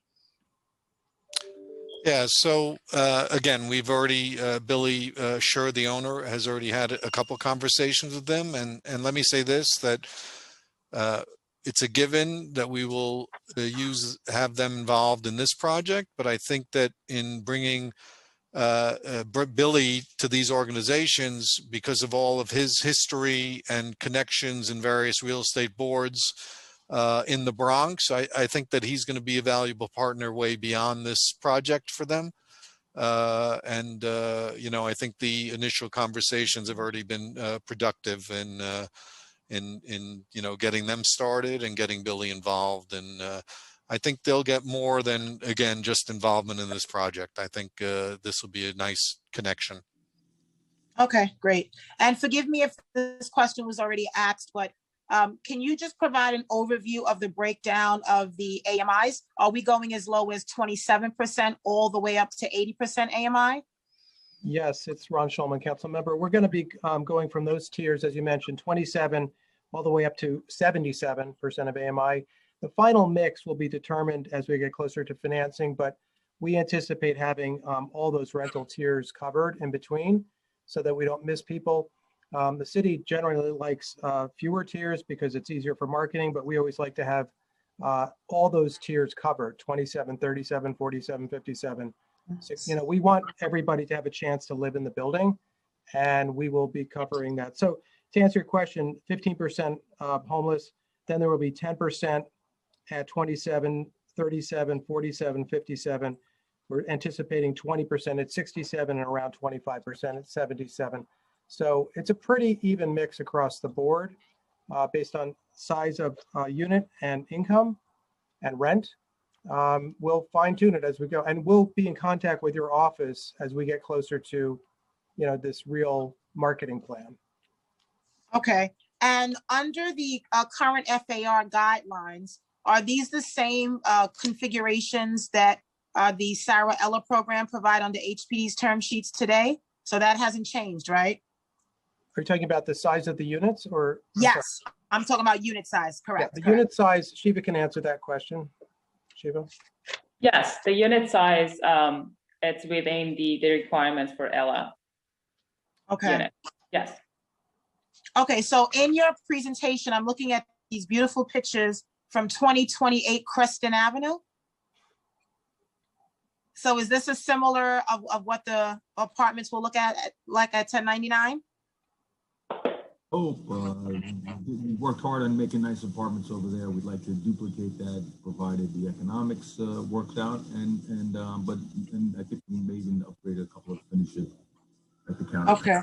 Yeah, so again, we've already, Billy Scher, the owner, has already had a couple conversations with them. And let me say this, that it's a given that we will have them involved in this project. But I think that in bringing Billy to these organizations, because of all of his history and connections in various real estate boards, in the Bronx, I think that he's going to be a valuable partner way beyond this project for them. I think the initial conversations have already been productive in getting them started and getting Billy involved. And I think they'll get more than, again, just involvement in this project. I think this will be a nice connection.
Okay, great. And forgive me if this question was already asked, but can you just provide an overview of the breakdown of the AMIs? Are we going as low as 27% all the way up to 80% AMI?
Yes, it's Ron Schulman, council member. We're going to be going from those tiers, as you mentioned, 27 all the way up to 77% of AMI. The final mix will be determined as we get closer to financing, but we anticipate having all those rental tiers covered in between so that we don't miss people. The city generally likes fewer tiers because it's easier for marketing, but we always like to have all those tiers covered, 27, 37, 47, 57. So, we want everybody to have a chance to live in the building, and we will be covering that. So to answer your question, 15% homeless, then there will be 10% at 27, 37, 47, 57. We're anticipating 20% at 67 and around 25% at 77. So it's a pretty even mix across the board based on size of unit and income and rent. We'll fine tune it as we go, and we'll be in contact with your office as we get closer to, this real marketing plan.
Okay, and under the current FAR guidelines, are these the same configurations that the Sarah Ella program provide on the HPD's term sheets today? So that hasn't changed, right?
Are you talking about the size of the units or?
Yes, I'm talking about unit size, correct.
Yeah, the unit size, Shiva can answer that question. Shiva?
Yes, the unit size, it's within the requirements for Ella.
Okay.
Unit. Yes.
Okay, so in your presentation, I'm looking at these beautiful pictures from 2028 Creston Avenue. So is this a similar of what the apartments will look at like at 1099?
Oh, we worked hard on making nice apartments over there. We'd like to duplicate that, provided the economics works out, and I think we may even upgrade a couple of finishes at the county.
Okay.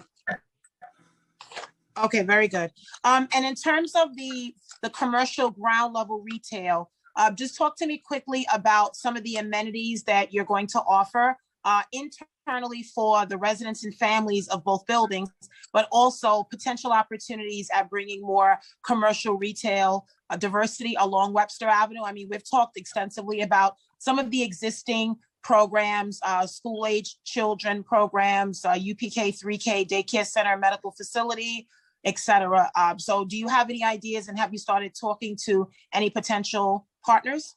Okay, very good. And in terms of the commercial ground level retail, just talk to me quickly about some of the amenities that you're going to offer in internally for the residents and families of both buildings, but also potential opportunities at bringing more commercial retail diversity along Webster Avenue. I mean, we've talked extensively about some of the existing programs, school-age children programs, UPK, 3K, daycare center, medical facility, et cetera. So do you have any ideas, and have you started talking to any potential partners?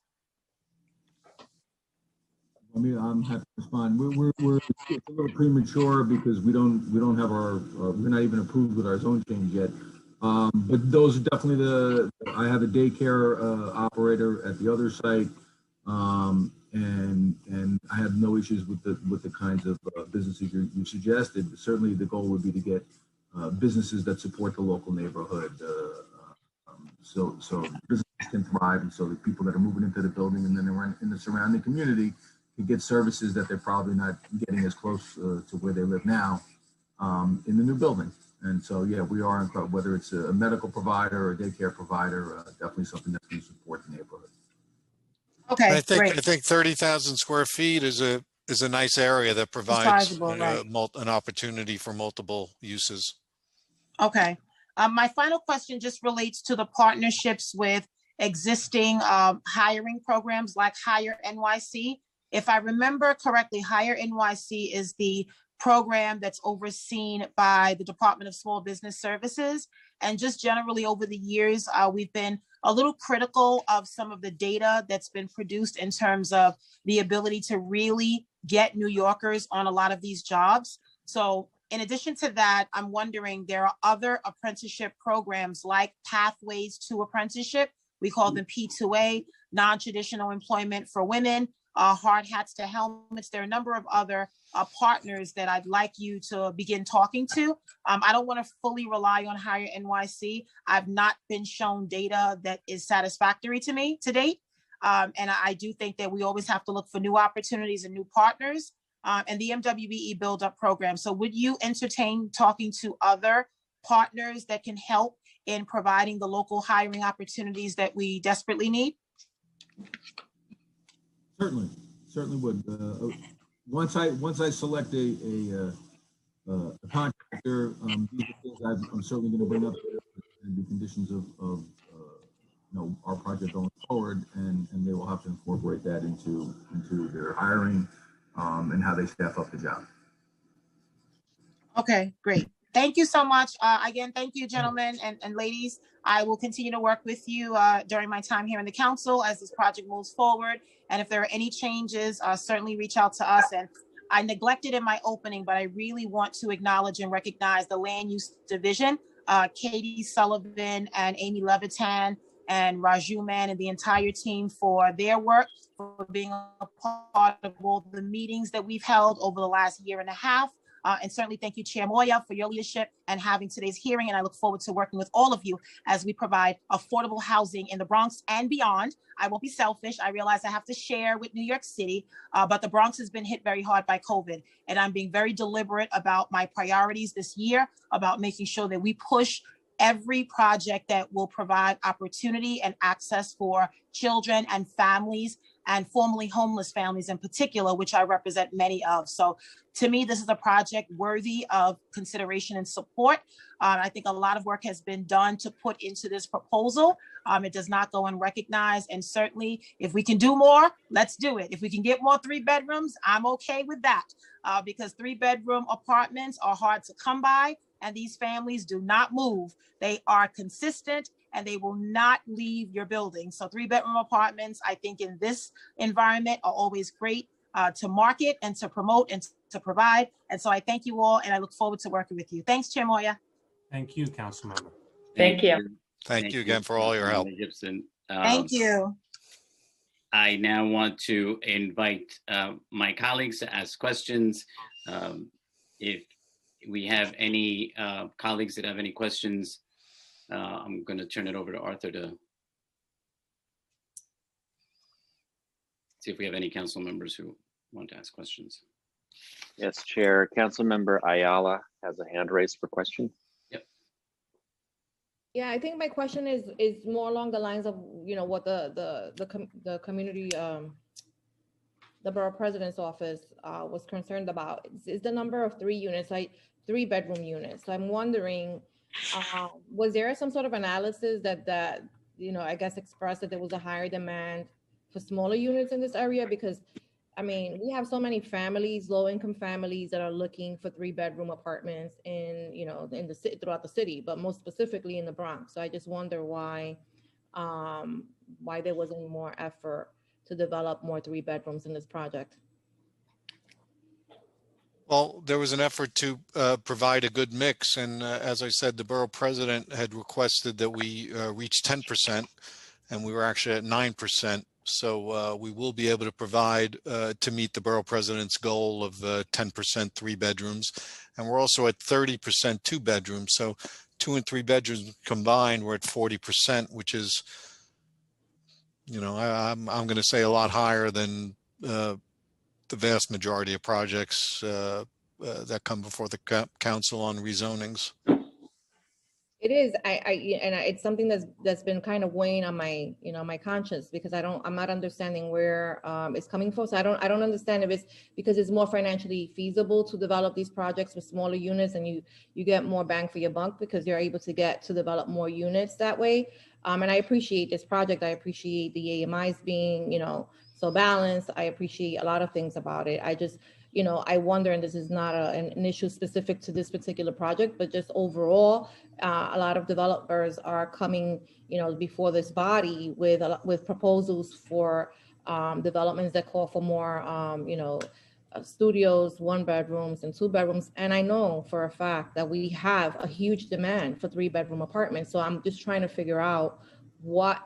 I mean, I'm happy to respond. We're it's a little premature because we don't have our we're not even approved with our zone change yet. But those are definitely I have a daycare operator at the other site, and I have no issues with the kinds of businesses you suggested. Certainly, the goal would be to get businesses that support the local neighborhood, so businesses can thrive, and so the people that are moving into the building and then they're in the surrounding community can get services that they're probably not getting as close to where they live now in the new building. And so, yeah, we are incredible, whether it's a medical provider or a daycare provider, definitely something that's going to support the neighborhood.
Okay,
I think
great.
I think 30,000 square feet is a nice area that provides
Sizable, right.
an opportunity for multiple uses.
Okay. My final question just relates to the partnerships with existing hiring programs like Hire NYC. If I remember correctly, Hire NYC is the program that's overseen by the Department of Small Business Services. And just generally over the years, we've been a little critical of some of the data that's been produced in terms of the ability to really get New Yorkers on a lot of these jobs. So in addition to that, I'm wondering, there are other apprenticeship programs like Pathways to Apprenticeship. We call them P2A, non-traditional employment for women, hard hats to helmets. There are a number of other partners that I'd like you to begin talking to. I don't want to fully rely on Hire NYC. I've not been shown data that is satisfactory to me to date. And I do think that we always have to look for new opportunities and new partners, and the MWBE Build Up program. So would you entertain talking to other partners that can help in providing the local hiring opportunities that we desperately need?
Certainly would. Once I select a contractor, these are things I'm certainly going to bring up in the conditions of our project going forward, and they will have to incorporate that into their hiring and how they staff up the job.
Okay, great. Thank you so much. Again, thank you, gentlemen and ladies. I will continue to work with you during my time here in the council as this project moves forward. And if there are any changes, certainly reach out to us. And I neglected in my opening, but I really want to acknowledge and recognize the Land Use Division, Katie Sullivan and Amy Levitan and Raju Man and the entire team for their work, for being a part of all the meetings that we've held over the last year and a half. And certainly thank you, Chair Moya, for your leadership and having today's hearing. And I look forward to working with all of you as we provide affordable housing in the Bronx and beyond. I won't be selfish. I realize I have to share with New York City, but the Bronx has been hit very hard by COVID. And I'm being very deliberate about my priorities this year, about making sure that we push every project that will provide opportunity and access for children and families, and formerly homeless families in particular, which I represent many of. So to me, this is a project worthy of consideration and support. I think a lot of work has been done to put into this proposal. It does not go unrecognized. And certainly if we can do more, let's do it. If we can get more 3 bedrooms, I'm okay with that, because 3-bedroom apartments are hard to come by, and these families do not move. They are consistent, and they will not leave your building. So 3-bedroom apartments, I think in this environment, are always great to market and to promote and to provide. And so I thank you all, and I look forward to working with you. Thanks, Chair Moya.
Thank you, Councilmember.
Thank you.
Thank you again for all your help.
Gibson.
Thank you.
I now want to invite my colleagues to ask questions. If we have any colleagues that have any questions, I'm going to turn it over to Arthur to see if we have any council members who want to ask questions.
Yes, Chair. Councilmember Ayala has a hand raised for question.
Yep.
Yeah, I think my question is more along the lines of, what the community, the the borough president's office was concerned about is the number of 3 units, like 3-bedroom units. So I'm wondering, was there some sort of analysis that I guess expressed that there was a higher demand for smaller units in this area? Because I mean, we have so many families, low-income families that are looking for 3-bedroom apartments in the city, throughout the city, but most specifically in the Bronx. So I just wonder why there wasn't more effort to develop more 3-bedrooms in this project.
Well, there was an effort to provide a good mix. And as I said, the borough president had requested that we reach 10%, and we were actually at 9%. So we will be able to provide to meet the borough president's goal of 10% 3 bedrooms. And we're also at 30% 2 bedrooms. So 2 and 3 bedrooms combined, we're at 40%, which is, I'm going to say a lot higher than the vast majority of projects that come before the council on rezonings.
It is. It's something that's been kind of weighing on my, my conscience, because I'm not understanding where it's coming from. So I don't understand if it's because it's more financially feasible to develop these projects with smaller units, and you get more bang for your buck because you're able to develop more units that way. And I appreciate this project. I appreciate the AMIs being, so balanced. I appreciate a lot of things about it. I just, I wonder, and this is not an issue specific to this particular project, but just overall, a lot of developers are coming, before this body with proposals for developments that call for more, studios, 1-bedrooms and 2-bedrooms. And I know for a fact that we have a huge demand for 3-bedroom apartments. So I'm just trying to figure out what's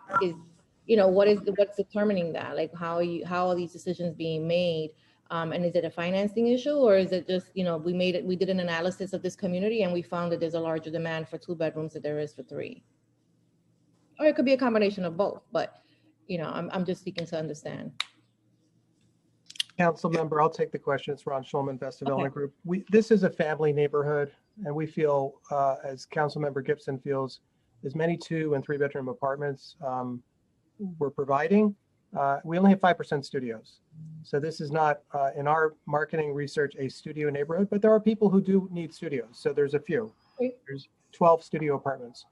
determining that? Like, how are these decisions being made? And is it a financing issue, or is it just, we did an analysis of this community and we found that there's a larger demand for 2 bedrooms than there is for 3? Or it could be a combination of both, but, I'm just seeking to understand.
Council member, I'll take the question. It's Ron Schulman, Best Development Group. This is a family neighborhood, and we feel, as Council Member Gibson feels, as many 2 and 3-bedroom apartments we're providing. We only have 5% studios. So this is not, in our marketing research, a studio neighborhood, but there are people who do need studios. So there's a few. There's 12 studio apartments.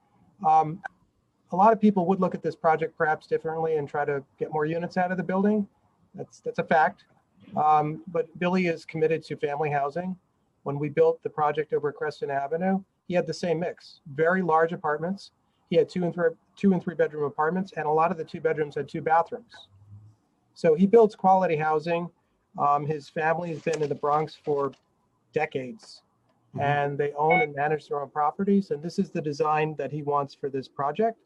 A lot of people would look at this project perhaps differently and try to get more units out of the building. That's a fact. But Billy is committed to family housing. When we built the project over Creston Avenue, he had the same mix, very large apartments. He had 2 and 3-bedroom apartments, and a lot of the 2 bedrooms had 2 bathrooms. So he builds quality housing. His family has been in the Bronx for decades, and they own and manage their own properties. And this is the design that he wants for this project.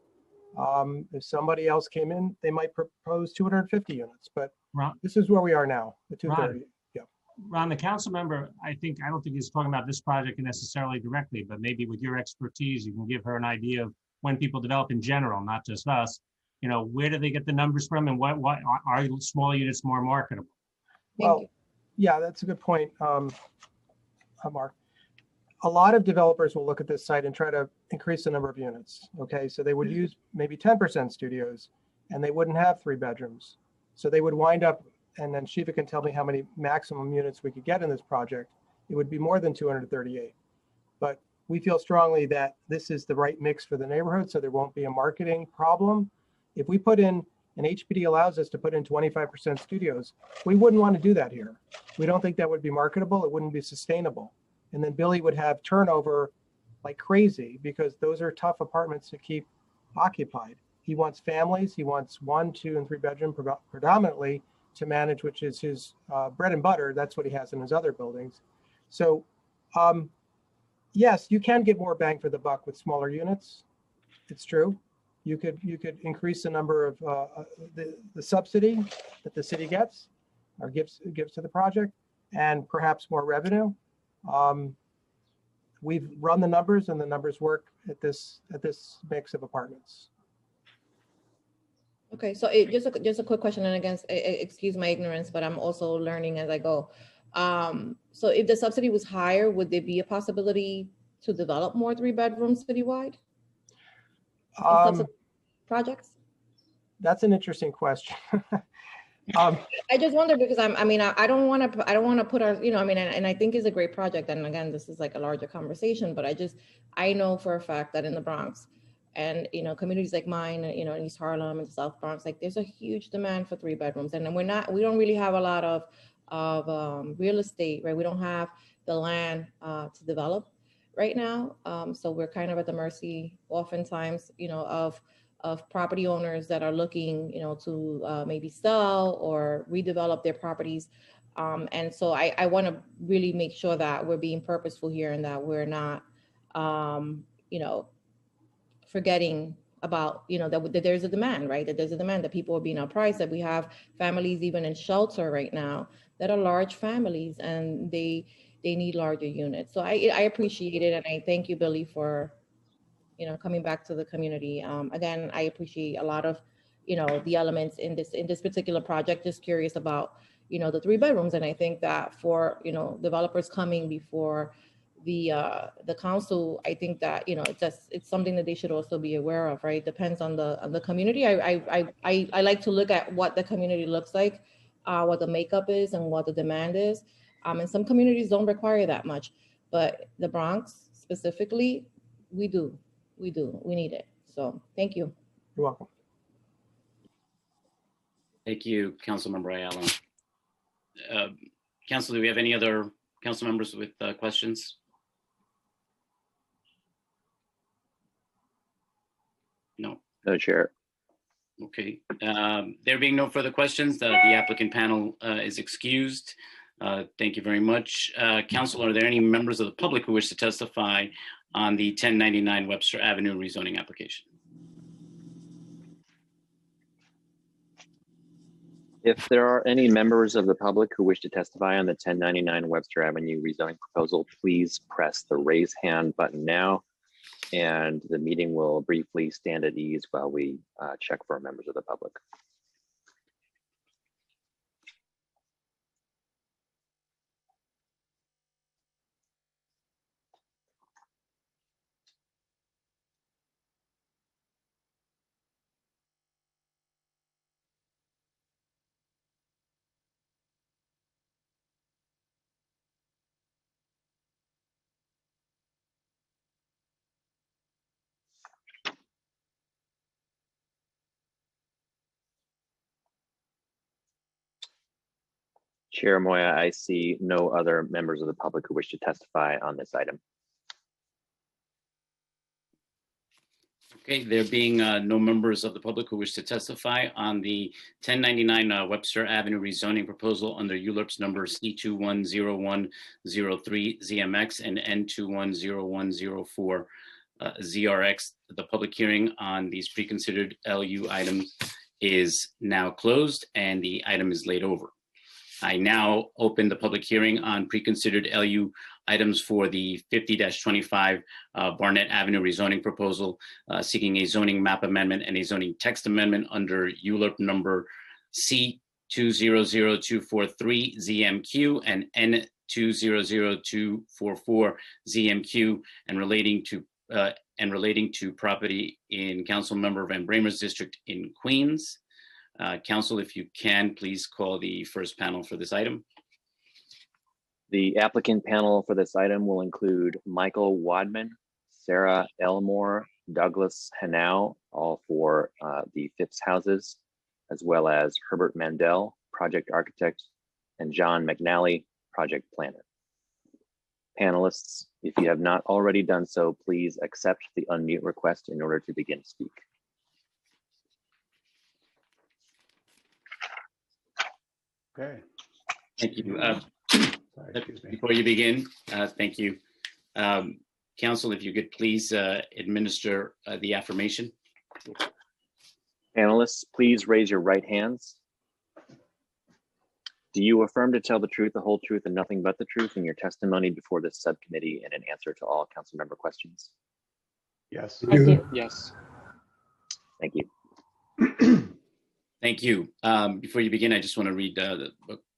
If somebody else came in, they might propose 250 units, but this is where we are now, the 230.
Ron, the council member, I don't think he's talking about this project necessarily directly, but maybe with your expertise, you can give her an idea of when people develop in general, not just us, where do they get the numbers from, and what are smaller units more marketable?
Well, yeah, that's a good point, Mark. A lot of developers will look at this site and try to increase the number of units. Okay, so they would use maybe 10% studios, and they wouldn't have 3 bedrooms. So they would wind up, and then Shiva can tell me how many maximum units we could get in this project. It would be more than 238. But we feel strongly that this is the right mix for the neighborhood, so there won't be a marketing problem. If we put in, and HPD allows us to put in 25% studios, we wouldn't want to do that here. We don't think that would be marketable. It wouldn't be sustainable. And then Billy would have turnover like crazy, because those are tough apartments to keep occupied. He wants families. He wants 1, 2, and 3-bedroom predominantly to manage, which is his bread and butter. That's what he has in his other buildings. So yes, you can get more bang for the buck with smaller units. It's true. You could increase the number of the subsidy that the city gets or gives to the project, and perhaps more revenue. We've run the numbers, and the numbers work at this mix of apartments.
Okay, so just a quick question, and again, excuse my ignorance, but I'm also learning as I go. So if the subsidy was higher, would there be a possibility to develop more 3-bedrooms citywide? Projects?
That's an interesting question.
I just wonder because I don't want to put our, and I think it's a great project. And again, this is like a larger conversation, but I know for a fact that in the Bronx and, communities like mine, in East Harlem and South Bronx, like there's a huge demand for 3 bedrooms. And we don't really have a lot of real estate, right? We don't have the land to develop right now. So we're kind of at the mercy oftentimes, of property owners that are looking, to maybe sell or redevelop their properties. And so I want to really make sure that we're being purposeful here and that we're not, forgetting about, that there's a demand, right? That there's a demand, that people are being outpriced, that we have families even in shelter right now that are large families and they need larger units. So I appreciate it. And I thank you, Billy, for coming back to the community. Again, I appreciate a lot of, the elements in this particular project. Just curious about, the 3 bedrooms. And I think that for, developers coming before the council, I think that, it's something that they should also be aware of, right? Depends on the community. I like to look at what the community looks like, what the makeup is and what the demand is. And some communities don't require that much, but the Bronx specifically, we do. We need it. So thank you.
You're welcome.
Thank you, Councilmember Ayala. Council, do we have any other council members with questions? No.
No, Chair.
Okay. There being no further questions, the applicant panel is excused. Thank you very much. Council, are there any members of the public who wish to testify on the 1099 Webster Avenue rezoning application?
If there are any members of the public who wish to testify on the 1099 Webster Avenue rezoning proposal, please press the raise hand button now, and the meeting will briefly stand at ease while we check for members of the public. Chair Moya, I see no other members of the public who wish to testify on this item.
Okay, there being no members of the public who wish to testify on the 1099 Webster Avenue rezoning proposal under ULURPS number C210103 ZMX and N210104 ZRX. The public hearing on these preconsidered LU items is now closed and the item is laid over. I now open the public hearing on preconsidered LU items for the 50-25 Barnett Avenue rezoning proposal, seeking a zoning map amendment and a zoning text amendment under ULURP number C200243 ZMQ and N200244 ZMQ and relating to property in Councilmember Van Bramer's district in Queens. Council, if you can, please call the first panel for this item.
The applicant panel for this item will include Michael Wadman, Sarah Elmore, Douglas Hanau, all for the Phipps houses, as well as Herbert Mandel, project architect, and John McNally, project planner. Panelists, if you have not already done so, please accept the unmute request in order to begin to speak.
Okay.
Thank you. Before you begin, thank you. Council, if you could please administer the affirmation.
Panelists, please raise your right hands. Do you affirm to tell the truth, the whole truth, and nothing but the truth in your testimony before this subcommittee and in answer to all council member questions?
Yes.
I do.
Yes.
Thank you.
Thank you. Before you begin, I just want to read a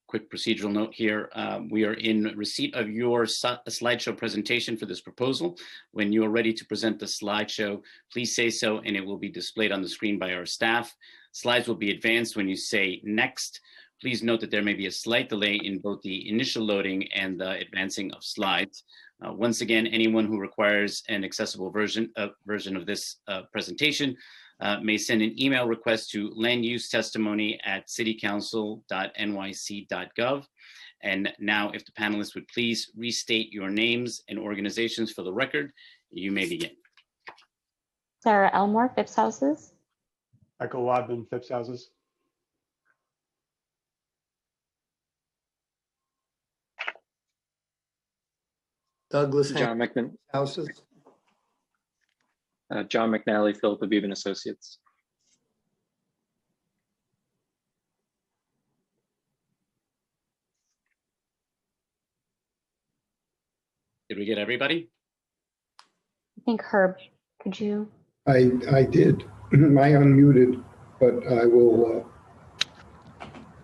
quick procedural note here. We are in receipt of your slideshow presentation for this proposal. When you are ready to present the slideshow, please say so and it will be displayed on the screen by our staff. Slides will be advanced when you say next. Please note that there may be a slight delay in both the initial loading and the advancing of slides. Once again, anyone who requires an accessible version of this presentation may send an email request to landustetestimony@citycouncil.nyc.gov. And now, if the panelists would please restate your names and organizations for the record, you may begin.
Sarah Elmore, Phipps Houses.
Michael Wadman, Phipps Houses.
Douglas
John McNally.
Houses.
John McNally, Philip Aviv and Associates.
Did we get everybody?
I think Herb, could you?
I did. I unmuted, but I will.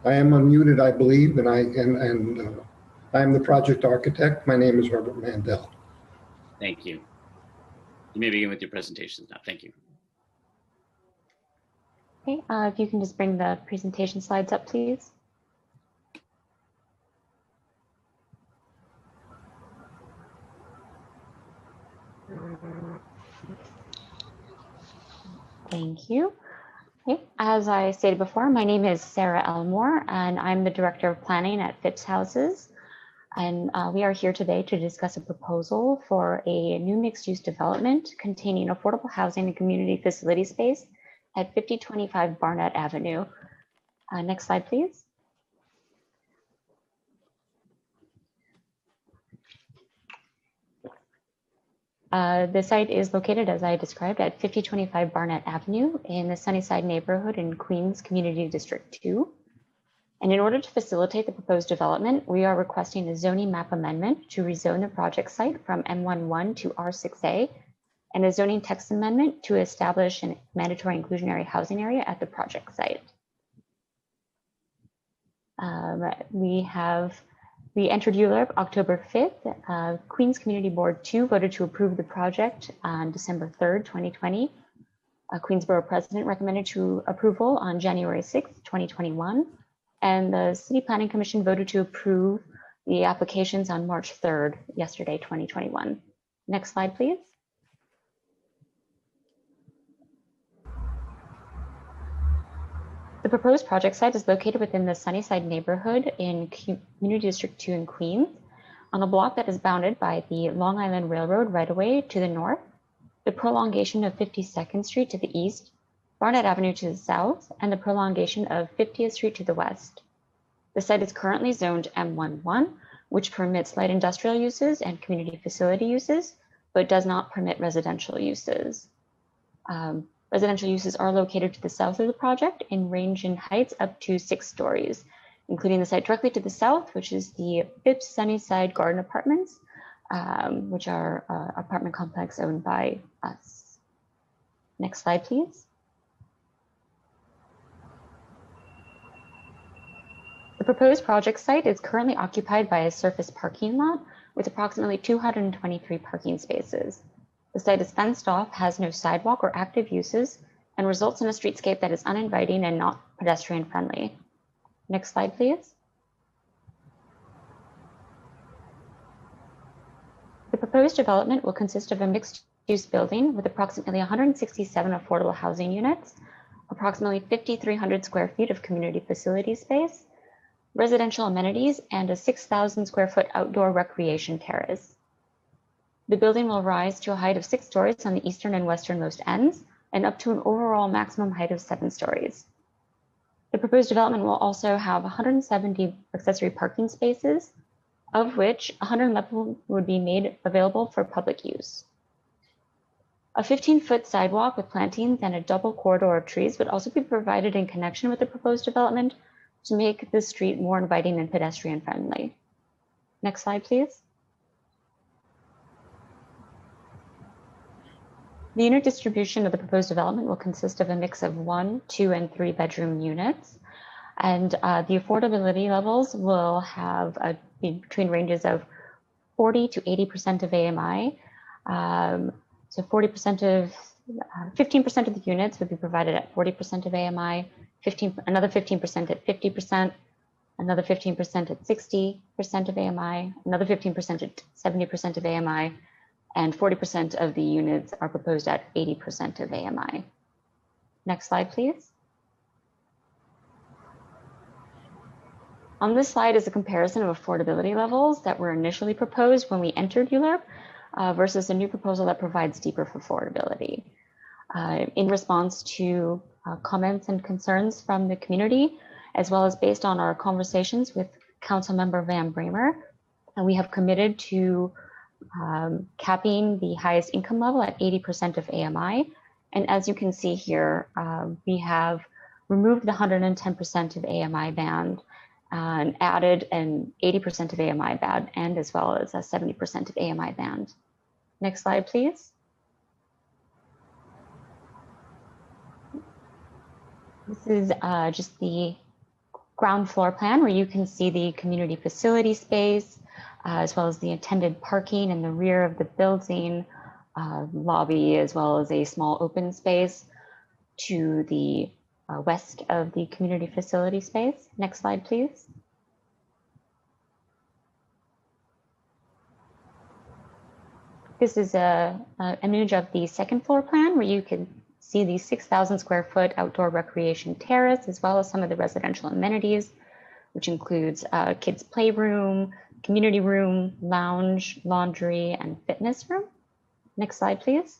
I am unmuted, I believe, and I am the project architect. My name is Herbert Mandel.
Thank you. You may begin with your presentations now. Thank you.
Okay, if you can just bring the presentation slides up, please. Thank you. Okay, as I stated before, my name is Sarah Elmore, and I'm the Director of Planning at Phipps Houses. And we are here today to discuss a proposal for a new mixed-use development containing affordable housing and community facility space at 5025 Barnett Avenue. Next slide, please. The site is located, as I described, at 5025 Barnett Avenue in the Sunnyside neighborhood in Queens Community District 2. And in order to facilitate the proposed development, we are requesting a zoning map amendment to rezone the project site from M11 to R6A and a zoning text amendment to establish a mandatory inclusionary housing area at the project site. We entered ULURP October 5th. Queens Community Board 2 voted to approve the project on December 3rd, 2020. Queensborough President recommended to approval on January 6th, 2021. And the City Planning Commission voted to approve the applications on March 3rd, yesterday, 2021. Next slide, please. The proposed project site is located within the Sunnyside neighborhood in Community District 2 in Queens, on a block that is bounded by the Long Island Railroad right-of-way to the north, the prolongation of 52nd Street to the east, Barnett Avenue to the south, and the prolongation of 50th Street to the west. The site is currently zoned M11, which permits light industrial uses and community facility uses, but does not permit residential uses. Residential uses are located to the south of the project and range in heights up to 6 stories, including the site directly to the south, which is the Phipps Sunnyside Garden Apartments, which are an apartment complex owned by us. Next slide, please. The proposed project site is currently occupied by a surface parking lot with approximately 223 parking spaces. The site is fenced off, has no sidewalk or active uses, and results in a streetscape that is uninviting and not pedestrian friendly. Next slide, please. The proposed development will consist of a mixed-use building with approximately 167 affordable housing units, approximately 5,300 square feet of community facility space, residential amenities, and a 6,000 square foot outdoor recreation terrace. The building will rise to a height of 6 stories on the eastern and westernmost ends, and up to an overall maximum height of 7 stories. The proposed development will also have 170 accessory parking spaces, of which 111 would be made available for public use. A 15-foot sidewalk with plantings and a double corridor of trees would also be provided in connection with the proposed development to make the street more inviting and pedestrian friendly. Next slide, please. The unit distribution of the proposed development will consist of a mix of 1, 2, and 3 bedroom units. And the affordability levels will have be between ranges of 40 to 80% of AMI. So 15% of the units would be provided at 40% of AMI, another 15% at 50%, another 15% at 60% of AMI, another 15% at 70% of AMI, and 40% of the units are proposed at 80% of AMI. Next slide, please. On this slide is a comparison of affordability levels that were initially proposed when we entered ULURP versus a new proposal that provides deeper affordability. In response to comments and concerns from the community, as well as based on our conversations with Councilmember Van Bramer, we have committed to capping the highest income level at 80% of AMI. And as you can see here, we have removed the 110% of AMI band and added an 80% of AMI band and as well as a 70% of AMI band. Next slide, please. This is just the ground floor plan where you can see the community facility space, as well as the attended parking in the rear of the building, lobby, as well as a small open space to the west of the community facility space. Next slide, please. This is an image of the second floor plan where you can see the 6,000 square foot outdoor recreation terrace, as well as some of the residential amenities, which includes kids' playroom, community room, lounge, laundry, and fitness room. Next slide, please.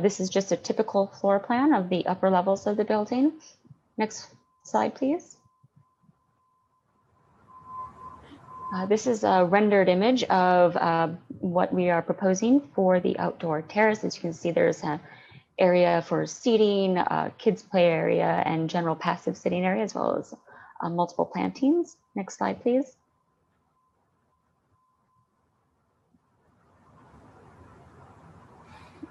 This is just a typical floor plan of the upper levels of the building. Next slide, please. This is a rendered image of what we are proposing for the outdoor terrace. As you can see, there's an area for seating, kids' play area, and general passive sitting area, as well as multiple plantings. Next slide, please.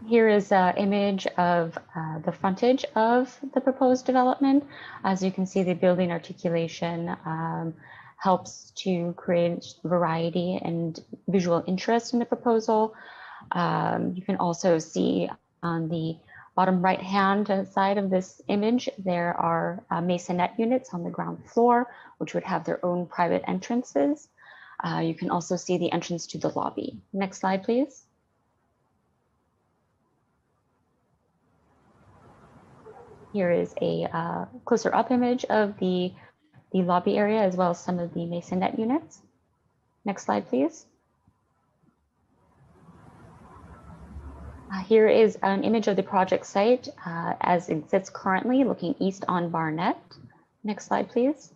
Here is an image of the frontage of the proposed development. As you can see, the building articulation helps to create variety and visual interest in the proposal. You can also see on the bottom right-hand side of this image, there are masonette units on the ground floor, which would have their own private entrances. You can also see the entrance to the lobby. Next slide, please. Here is a closer up image of the lobby area, as well as some of the masonette units. Next slide, please. Here is an image of the project site as it sits currently, looking east on Barnett. Next slide, please.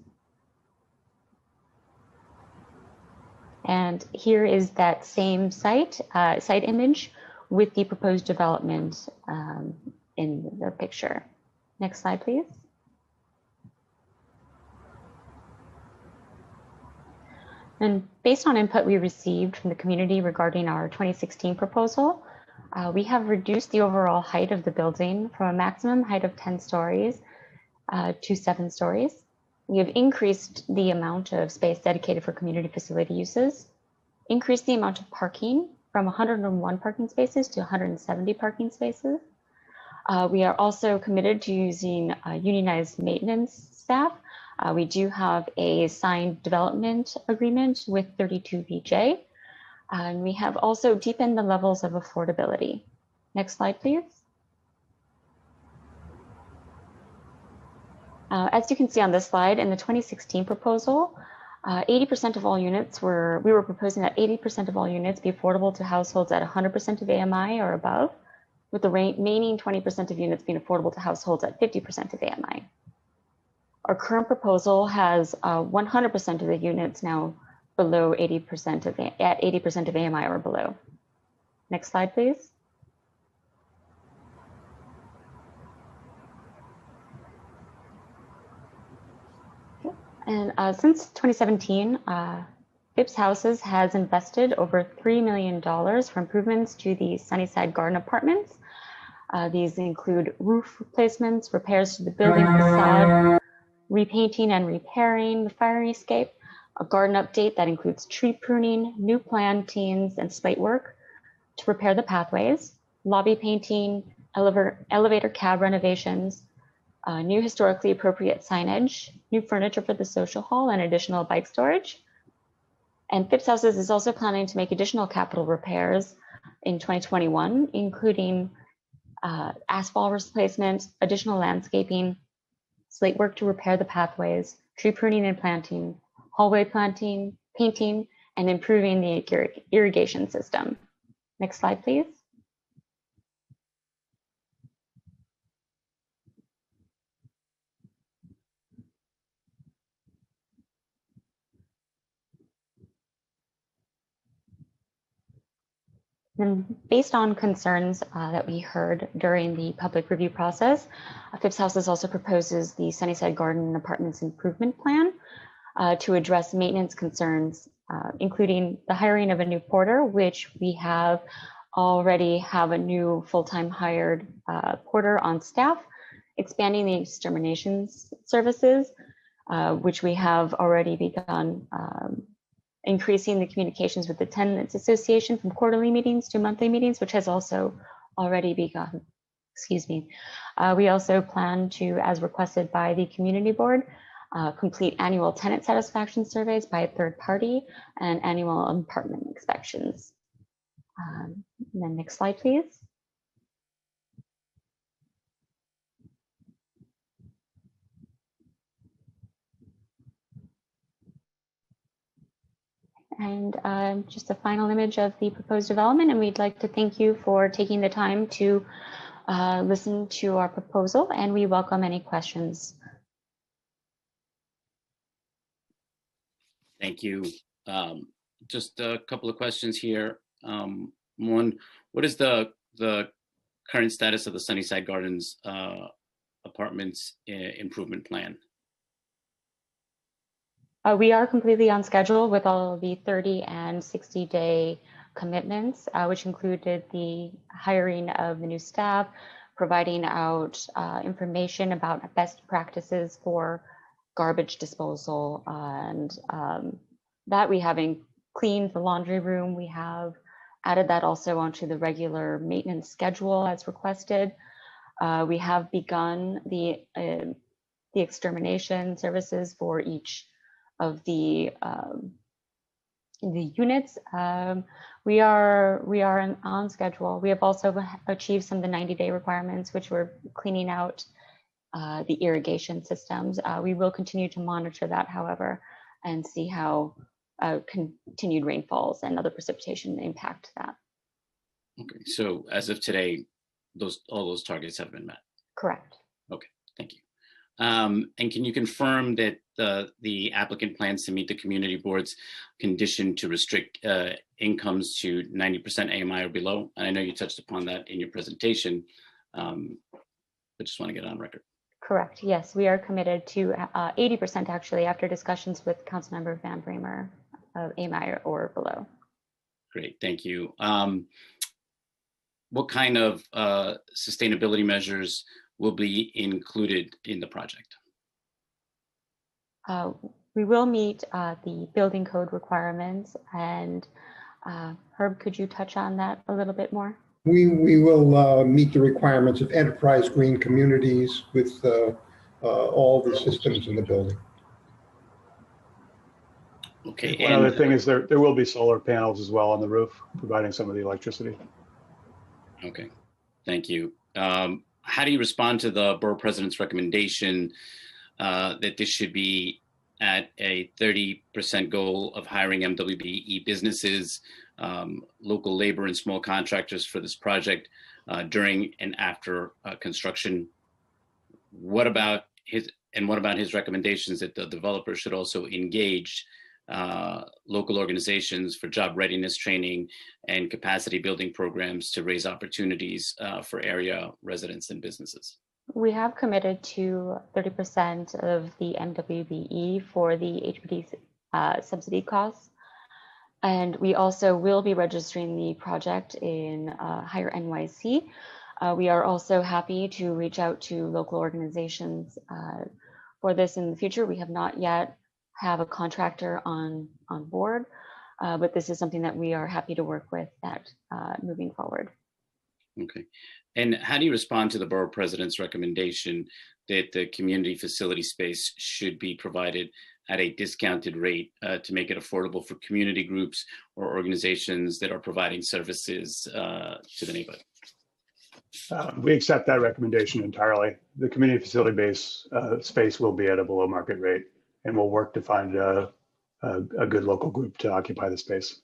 And here is that same site image with the proposed development in the picture. Next slide, please. And based on input we received from the community regarding our 2016 proposal, we have reduced the overall height of the building from a maximum height of 10 stories to 7 stories. We have increased the amount of space dedicated for community facility uses, increased the amount of parking from 101 parking spaces to 170 parking spaces. We are also committed to using unionized maintenance staff. We do have a signed development agreement with 32 VJ. And we have also deepened the levels of affordability. Next slide, please. As you can see on this slide, in the 2016 proposal, 80% of all units we were proposing that 80% of all units be affordable to households at 100% of AMI or above, with the remaining 20% of units being affordable to households at 50% of AMI. Our current proposal has 100% of the units now below 80% at 80% of AMI or below. Next slide, please. And since 2017, Phipps Houses has invested over $3 million for improvements to the Sunnyside Garden Apartments. These include roof replacements, repairs to the building facade, repainting and repairing the fire escape, a garden update that includes tree pruning, new plantings, and slate work to repair the pathways, lobby painting, elevator cab renovations, new historically appropriate signage, new furniture for the social hall, and additional bike storage. And Phipps Houses is also planning to make additional capital repairs in 2021, including asphalt replacement, additional landscaping, slate work to repair the pathways, tree pruning and planting, hallway planting, painting, and improving the irrigation system. Next slide, please. And based on concerns that we heard during the public review process, Phipps Houses also proposes the Sunnyside Garden Apartments Improvement Plan to address maintenance concerns, including the hiring of a new porter, which we already have a new full-time hired porter on staff, expanding the extermination services, which we have already begun increasing the communications with the Tenants Association from quarterly meetings to monthly meetings, which has also already begun. Excuse me. We also plan to, as requested by the community board, complete annual tenant satisfaction surveys by a third party and annual apartment inspections. And then next slide, please. And just a final image of the proposed development. And we'd like to thank you for taking the time to listen to our proposal, and we welcome any questions.
Thank you. Just a couple of questions here. One, what is the current status of the Sunnyside Gardens Apartments improvement plan?
We are completely on schedule with all of the 30 and 60-day commitments, which included the hiring of the new staff, providing out information about best practices for garbage disposal, and that we have cleaned the laundry room. We have added that also onto the regular maintenance schedule as requested. We have begun the extermination services for each of the units. We are on schedule. We have also achieved some of the 90-day requirements, which we're cleaning out the irrigation systems. We will continue to monitor that, however, and see how continued rainfalls and other precipitation impact that.
Okay, so as of today, all those targets have been met?
Correct.
Okay, thank you. And can you confirm that the applicant plans to meet the community board's condition to restrict incomes to 90% AMI or below? And I know you touched upon that in your presentation, but just want to get on record.
Correct. Yes, we are committed to 80% actually after discussions with Councilmember Van Bramer of AMI or below.
Great, thank you. What kind of sustainability measures will be included in the project?
We will meet the building code requirements, and Herb, could you touch on that a little bit more?
We will meet the requirements of enterprise green communities with all the systems in the building.
Okay.
One other thing is there will be solar panels as well on the roof, providing some of the electricity.
Okay, thank you. How do you respond to the borough president's recommendation that this should be at a 30% goal of hiring MWBE businesses, local labor and small contractors for this project during and after construction? What about his recommendations that the developer should also engage local organizations for job readiness training and capacity building programs to raise opportunities for area residents and businesses?
We have committed to 30% of the MWBE for the HPD subsidy costs. And we also will be registering the project in Hire NYC. We are also happy to reach out to local organizations for this in the future. We have not yet have a contractor on board, but this is something that we are happy to work with that moving forward.
Okay. And how do you respond to the borough president's recommendation that the community facility space should be provided at a discounted rate to make it affordable for community groups or organizations that are providing services to the neighborhood?
We accept that recommendation entirely. The community facility base space will be at a below market rate, and we'll work to find a good local group to occupy the space.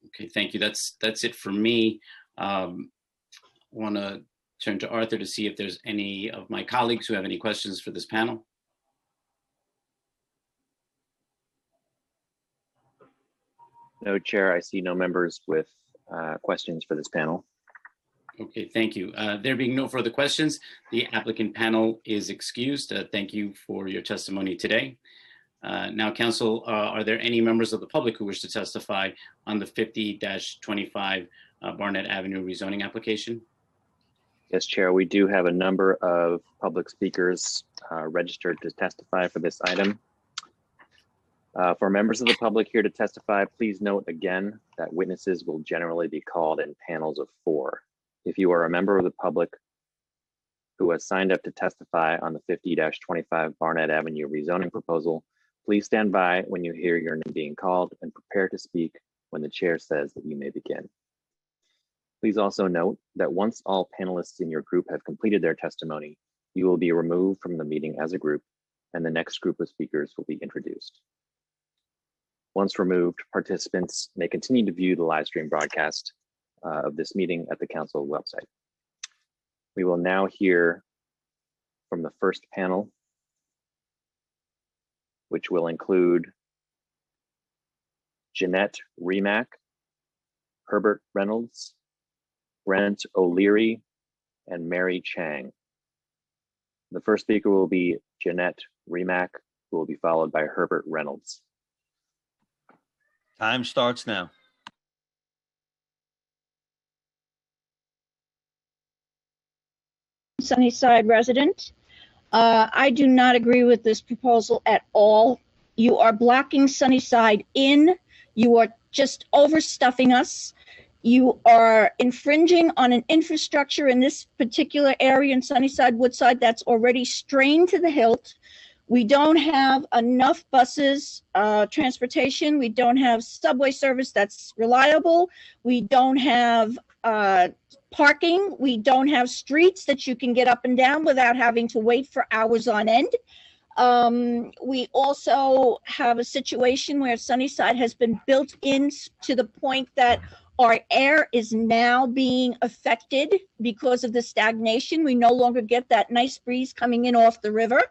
Okay, thank you. That's it for me. I want to turn to Arthur to see if there's any of my colleagues who have any questions for this panel.
No, Chair, I see no members with questions for this panel.
Okay, thank you. There being no further questions, the applicant panel is excused. Thank you for your testimony today. Now, Council, are there any members of the public who wish to testify on the 50-25 Barnett Avenue rezoning application?
Yes, Chair, we do have a number of public speakers registered to testify for this item. For members of the public here to testify, please note again that witnesses will generally be called in panels of 4. If you are a member of the public who has signed up to testify on the 50-25 Barnett Avenue rezoning proposal, please stand by when you hear your name being called and prepare to speak when the chair says that you may begin. Please also note that once all panelists in your group have completed their testimony, you will be removed from the meeting as a group, and the next group of speakers will be introduced. Once removed, participants may continue to view the live stream broadcast of this meeting at the council website. We will now hear from the first panel, which will include Jeanette Remack, Herbert Reynolds, Brent O'Leary, and Mary Chang. The first speaker will be Jeanette Remack, who will be followed by Herbert Reynolds.
Time starts now.
Sunnyside resident. I do not agree with this proposal at all. You are blocking Sunnyside in. You are just overstuffing us. You are infringing on an infrastructure in this particular area in Sunnyside, Woodside, that's already strained to the hilt. We don't have enough buses, transportation. We don't have subway service that's reliable. We don't have parking. We don't have streets that you can get up and down without having to wait for hours on end. We also have a situation where Sunnyside has been built in to the point that our air is now being affected because of the stagnation. We no longer get that nice breeze coming in off the river.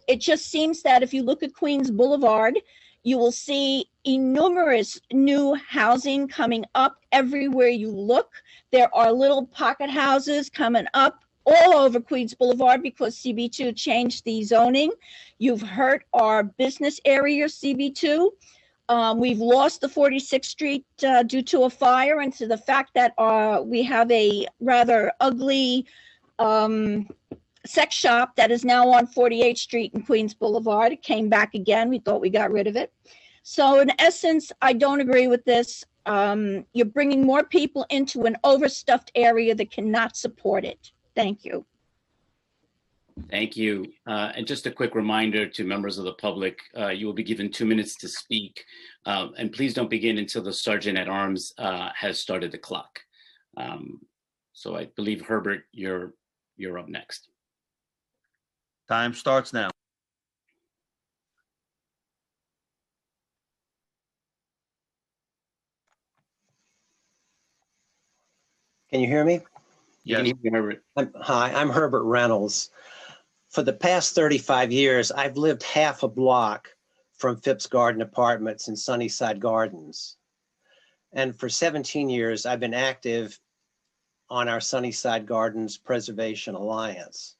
It just seems that if you look at Queens Boulevard, you will see innumerous new housing coming up everywhere you look. There are little pocket houses coming up all over Queens Boulevard because CB2 changed the zoning. You've hurt our business area, CB2. We've lost the 46th Street due to a fire and to the fact that we have a rather ugly sex shop that is now on 48th Street and Queens Boulevard. It came back again. We thought we got rid of it. So in essence, I don't agree with this. You're bringing more people into an overstuffed area that cannot support it. Thank you.
Thank you. And just a quick reminder to members of the public, you will be given 2 minutes to speak. And please don't begin until the Sergeant at Arms has started the clock. So I believe, Herbert, you're up next.
Time starts now.
Can you hear me?
Yes.
Hi, I'm Herbert Reynolds. For the past 35 years, I've lived half a block from Phipps Garden Apartments in Sunnyside Gardens. And for 17 years, I've been active on our Sunnyside Gardens Preservation Alliance.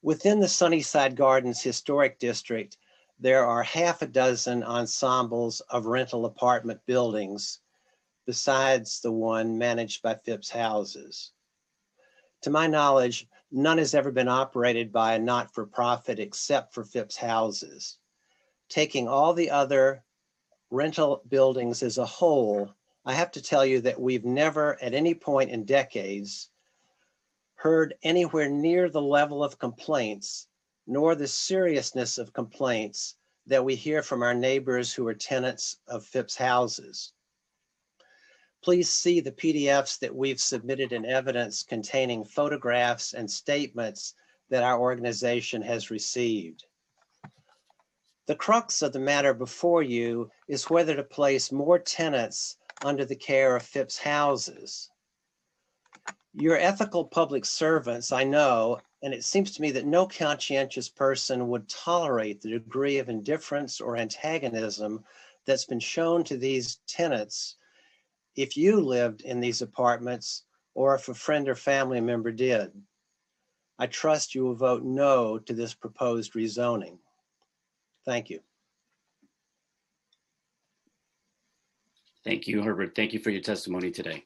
Within the Sunnyside Gardens Historic District, there are half a dozen ensembles of rental apartment buildings besides the one managed by Phipps Houses. To my knowledge, none has ever been operated by a not-for-profit except for Phipps Houses. Taking all the other rental buildings as a whole, I have to tell you that we've never at any point in decades heard anywhere near the level of complaints, nor the seriousness of complaints that we hear from our neighbors who are tenants of Phipps Houses. Please see the PDFs that we've submitted in evidence containing photographs and statements that our organization has received. The crux of the matter before you is whether to place more tenants under the care of Phipps Houses. You're ethical public servants, I know, and it seems to me that no conscientious person would tolerate the degree of indifference or antagonism that's been shown to these tenants if you lived in these apartments or if a friend or family member did. I trust you will vote no to this proposed rezoning. Thank you.
Thank you, Herbert. Thank you for your testimony today.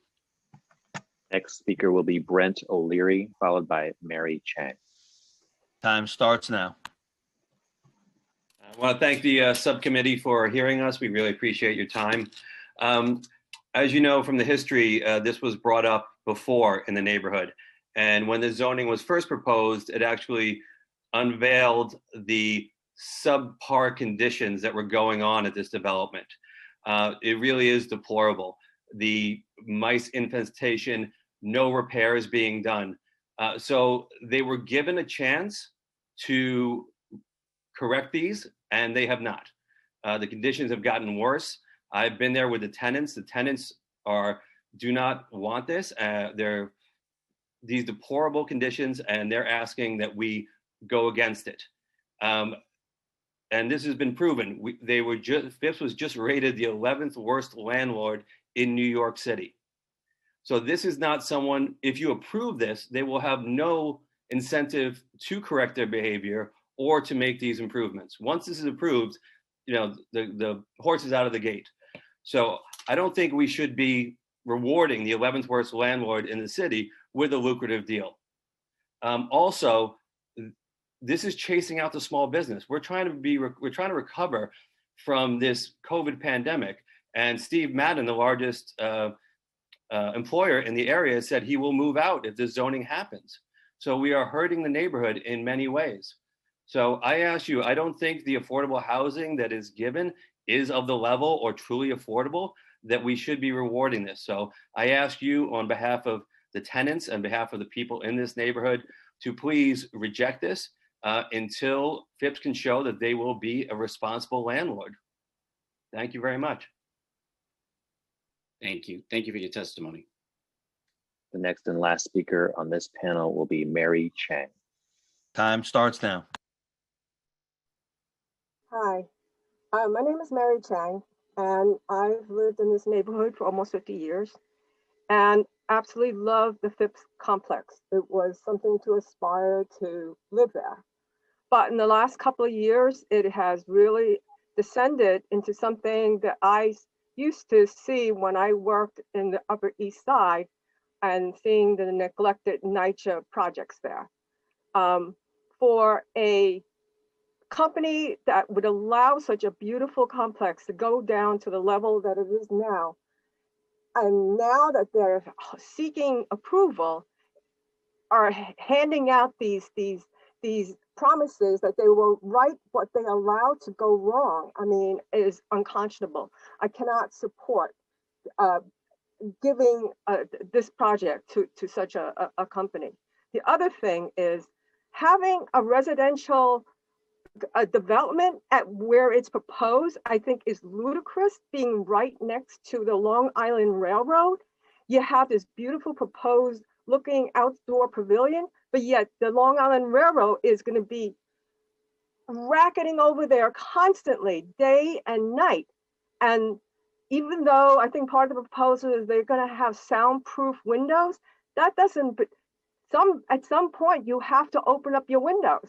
Next speaker will be Brent O'Leary, followed by Mary Chang.
Time starts now.
I want to thank the subcommittee for hearing us. We really appreciate your time. As you know from the history, this was brought up before in the neighborhood. And when the zoning was first proposed, it actually unveiled the subpar conditions that were going on at this development. It really is deplorable. The mice infestation, no repairs being done. So they were given a chance to correct these, and they have not. The conditions have gotten worse. I've been there with the tenants. The tenants do not want this. They're these deplorable conditions, and they're asking that we go against it. And this has been proven. Phipps was just rated the 11th worst landlord in New York City. So this is not someone, if you approve this, they will have no incentive to correct their behavior or to make these improvements. Once this is approved, the horse is out of the gate. So I don't think we should be rewarding the 11th worst landlord in the city with a lucrative deal. Also, this is chasing out the small business. We're trying to recover from this COVID pandemic. And Steve Madden, the largest employer in the area, said he will move out if this zoning happens. So we are hurting the neighborhood in many ways. So I ask you, I don't think the affordable housing that is given is of the level or truly affordable that we should be rewarding this. So I ask you on behalf of the tenants and behalf of the people in this neighborhood to please reject this until Phipps can show that they will be a responsible landlord. Thank you very much.
Thank you. Thank you for your testimony.
The next and last speaker on this panel will be Mary Chang.
Time starts now.
Hi, my name is Mary Chang, and I've lived in this neighborhood for almost 50 years and absolutely love the Phipps complex. It was something to aspire to live there. But in the last couple of years, it has really descended into something that I used to see when I worked in the Upper East Side and seeing the neglected NYCHA projects there. For a company that would allow such a beautiful complex to go down to the level that it is now, and now that they're seeking approval, are handing out these promises that they will right what they allowed to go wrong, I mean, is unconscionable. I cannot support giving this project to such a company. The other thing is having a residential development at where it's proposed, I think is ludicrous, being right next to the Long Island Railroad. You have this beautiful proposed looking outdoor pavilion, but yet the Long Island Railroad is going to be racketing over there constantly, day and night. And even though I think part of the proposal is they're going to have soundproof windows, that doesn't, but at some point you have to open up your windows.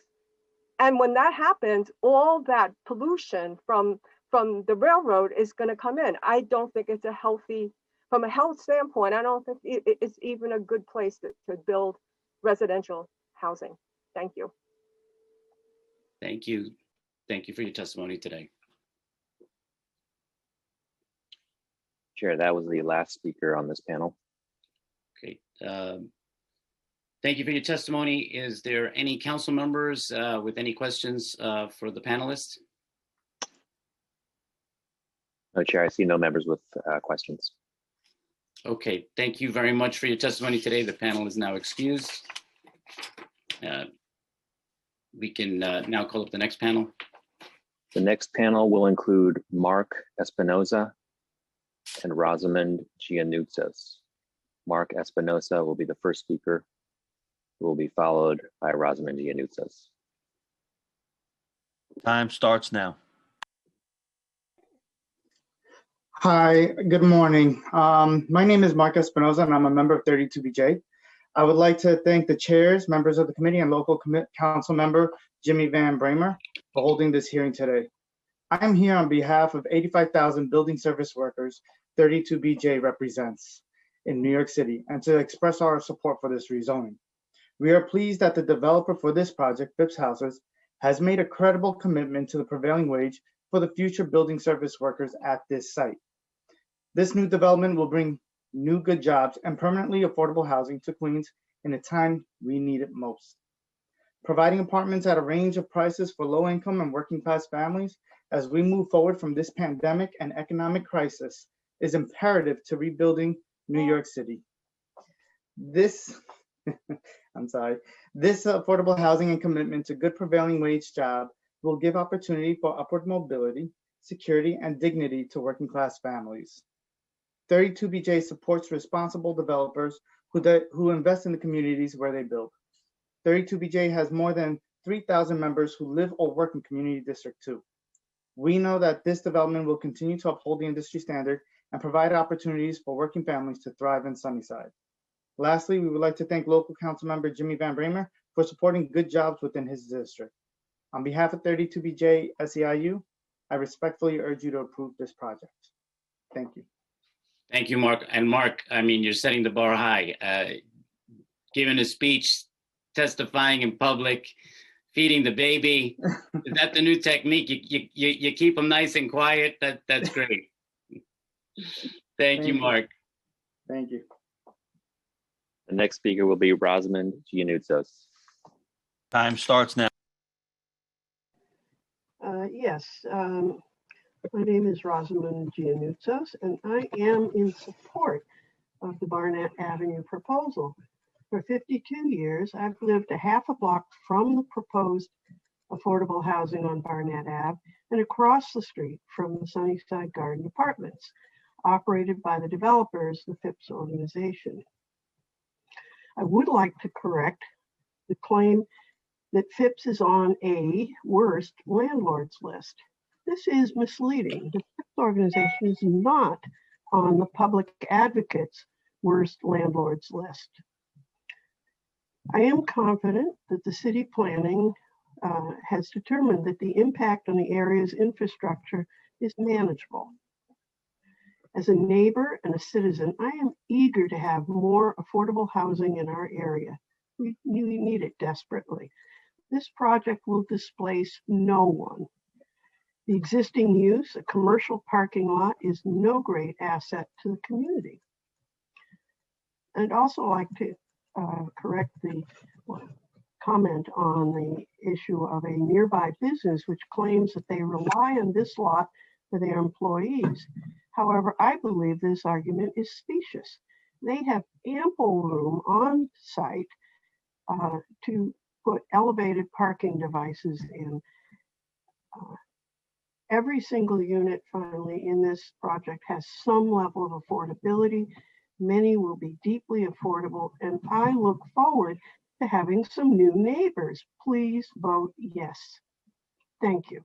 And when that happens, all that pollution from the railroad is going to come in. I don't think it's a healthy from a health standpoint, I don't think it's even a good place to build residential housing. Thank you.
Thank you. Thank you for your testimony today.
Chair, that was the last speaker on this panel.
Okay. Thank you for your testimony. Is there any council members with any questions for the panelists?
No, Chair, I see no members with questions.
Okay, thank you very much for your testimony today. The panel is now excused. We can now call up the next panel.
The next panel will include Mark Espinoza and Rosamond Giannoutzos. Mark Espinoza will be the first speaker, who will be followed by Rosamond Giannoutzos.
Time starts now.
Hi, good morning. My name is Mark Espinoza, and I'm a member of 32BJ. I would like to thank the chairs, members of the committee, and local council member Jimmy Van Bramer for holding this hearing today. I am here on behalf of 85,000 building service workers 32BJ represents in New York City, and to express our support for this rezoning. We are pleased that the developer for this project, Phipps Houses, has made a credible commitment to the prevailing wage for the future building service workers at this site. This new development will bring new good jobs and permanently affordable housing to Queens in a time we need it most. Providing apartments at a range of prices for low income and working class families as we move forward from this pandemic and economic crisis is imperative to rebuilding New York City. This, this affordable housing and commitment to good prevailing wage job will give opportunity for upward mobility, security, and dignity to working class families. 32BJ supports responsible developers who invest in the communities where they build. 32BJ has more than 3,000 members who live or work in Community District 2. We know that this development will continue to uphold the industry standard and provide opportunities for working families to thrive in Sunnyside. Lastly, we would like to thank local council member Jimmy Van Bramer for supporting good jobs within his district. On behalf of 32BJ SEIU, I respectfully urge you to approve this project. Thank you.
Thank you, Mark. And Mark, I mean, you're setting the bar high. Giving a speech, testifying in public, feeding the baby. Is that the new technique? You keep them nice and quiet. That's great. Thank you, Mark.
Thank you.
The next speaker will be Rosamond Giannoutzos.
Time starts now.
Yes, my name is Rosamond Giannoutzos, and I am in support of the Barnett Avenue proposal. For 52 years, I've lived a half a block from the proposed affordable housing on Barnett Ave and across the street from the Sunnyside Garden Apartments, operated by the developers, the Phipps organization. I would like to correct the claim that Phipps is on a worst landlords list. This is misleading. The Phipps organization is not on the public advocate's worst landlords list. I am confident that the city planning has determined that the impact on the area's infrastructure is manageable. As a neighbor and a citizen, I am eager to have more affordable housing in our area. We need it desperately. This project will displace no one. The existing use, a commercial parking lot, is no great asset to the community. I'd also like to correct the comment on the issue of a nearby business which claims that they rely on this lot for their employees. However, I believe this argument is specious. They have ample room on site to put elevated parking devices in. Every single unit finally in this project has some level of affordability. Many will be deeply affordable, and I look forward to having some new neighbors. Please vote yes. Thank you.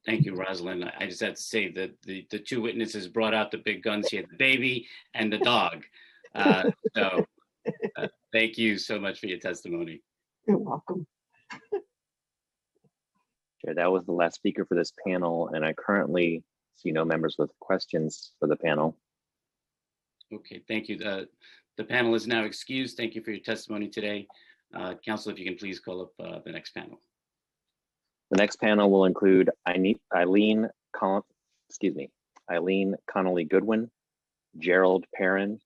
Thank you, Rosalind. I just have to say that the two witnesses brought out the big guns here, the baby and the dog. Thank you so much for your testimony.
You're welcome.
Chair, that was the last speaker for this panel, and I currently see no members with questions for the panel.
Okay, thank you. The panel is now excused. Thank you for your testimony today. Council, if you can please call up the next panel.
The next panel will include Eileen Connolly Goodwin, Gerald Perrin,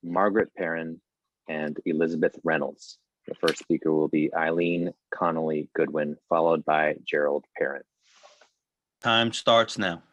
Margaret Perrin, and Elizabeth Reynolds. The first speaker will be Eileen Connolly Goodwin, followed by Gerald Perrin.
Time starts now.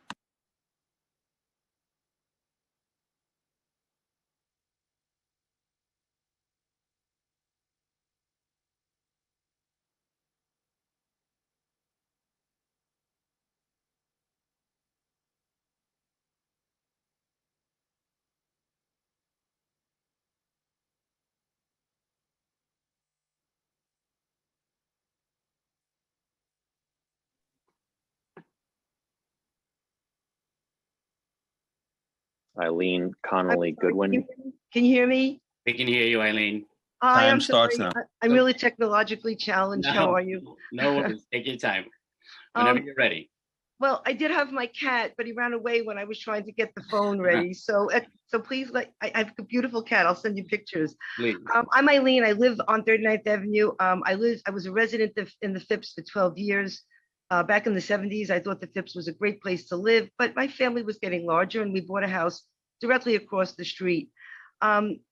Eileen Connolly Goodwin.
Can you hear me?
We can hear you, Eileen.
Hi,
Time
I'm
starts
sorry.
now.
I'm really technologically challenged. How are you?
No worries. Take your time. Whenever you're ready.
Well, I did have my cat, but he ran away when I was trying to get the phone ready. So please, I have a beautiful cat. I'll send you pictures.
Please.
I'm Eileen. I live on 39th Avenue. I was a resident in the Phipps for 12 years. Back in the 70s, I thought the Phipps was a great place to live, but my family was getting larger and we bought a house directly across the street.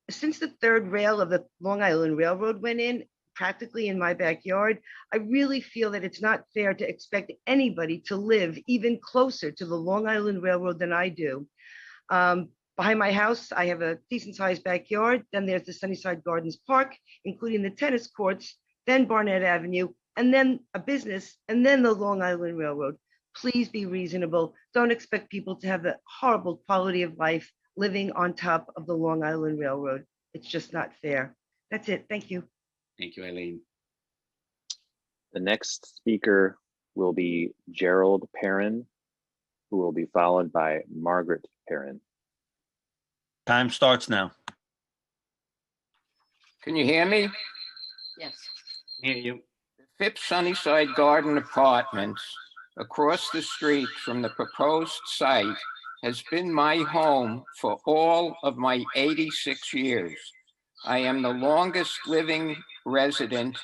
Since the third rail of the Long Island Railroad went in, practically in my backyard, I really feel that it's not fair to expect anybody to live even closer to the Long Island Railroad than I do. Behind my house, I have a decent sized backyard. Then there's the Sunnyside Gardens Park, including the tennis courts, then Barnett Avenue, and then a business, and then the Long Island Railroad. Please be reasonable. Don't expect people to have the horrible quality of life living on top of the Long Island Railroad. It's just not fair. That's it. Thank you.
Thank you, Eileen.
The next speaker will be Gerald Perrin, who will be followed by Margaret Perrin.
Time starts now.
Can you hear me?
Yes.
Hear you.
Phipps Sunnyside Garden Apartments, across the street from the proposed site, has been my home for all of my 86 years. I am the longest living resident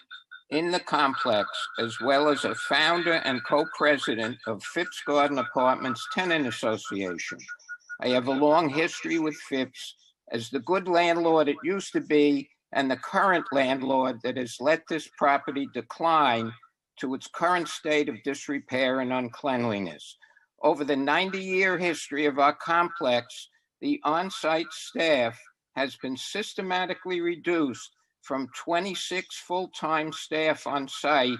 in the complex, as well as a founder and co-president of Phipps Garden Apartments Tenant Association. I have a long history with Phipps as the good landlord it used to be and the current landlord that has let this property decline to its current state of disrepair and uncleanliness. Over the 90-year history of our complex, the on-site staff has been systematically reduced from 26 full-time staff on site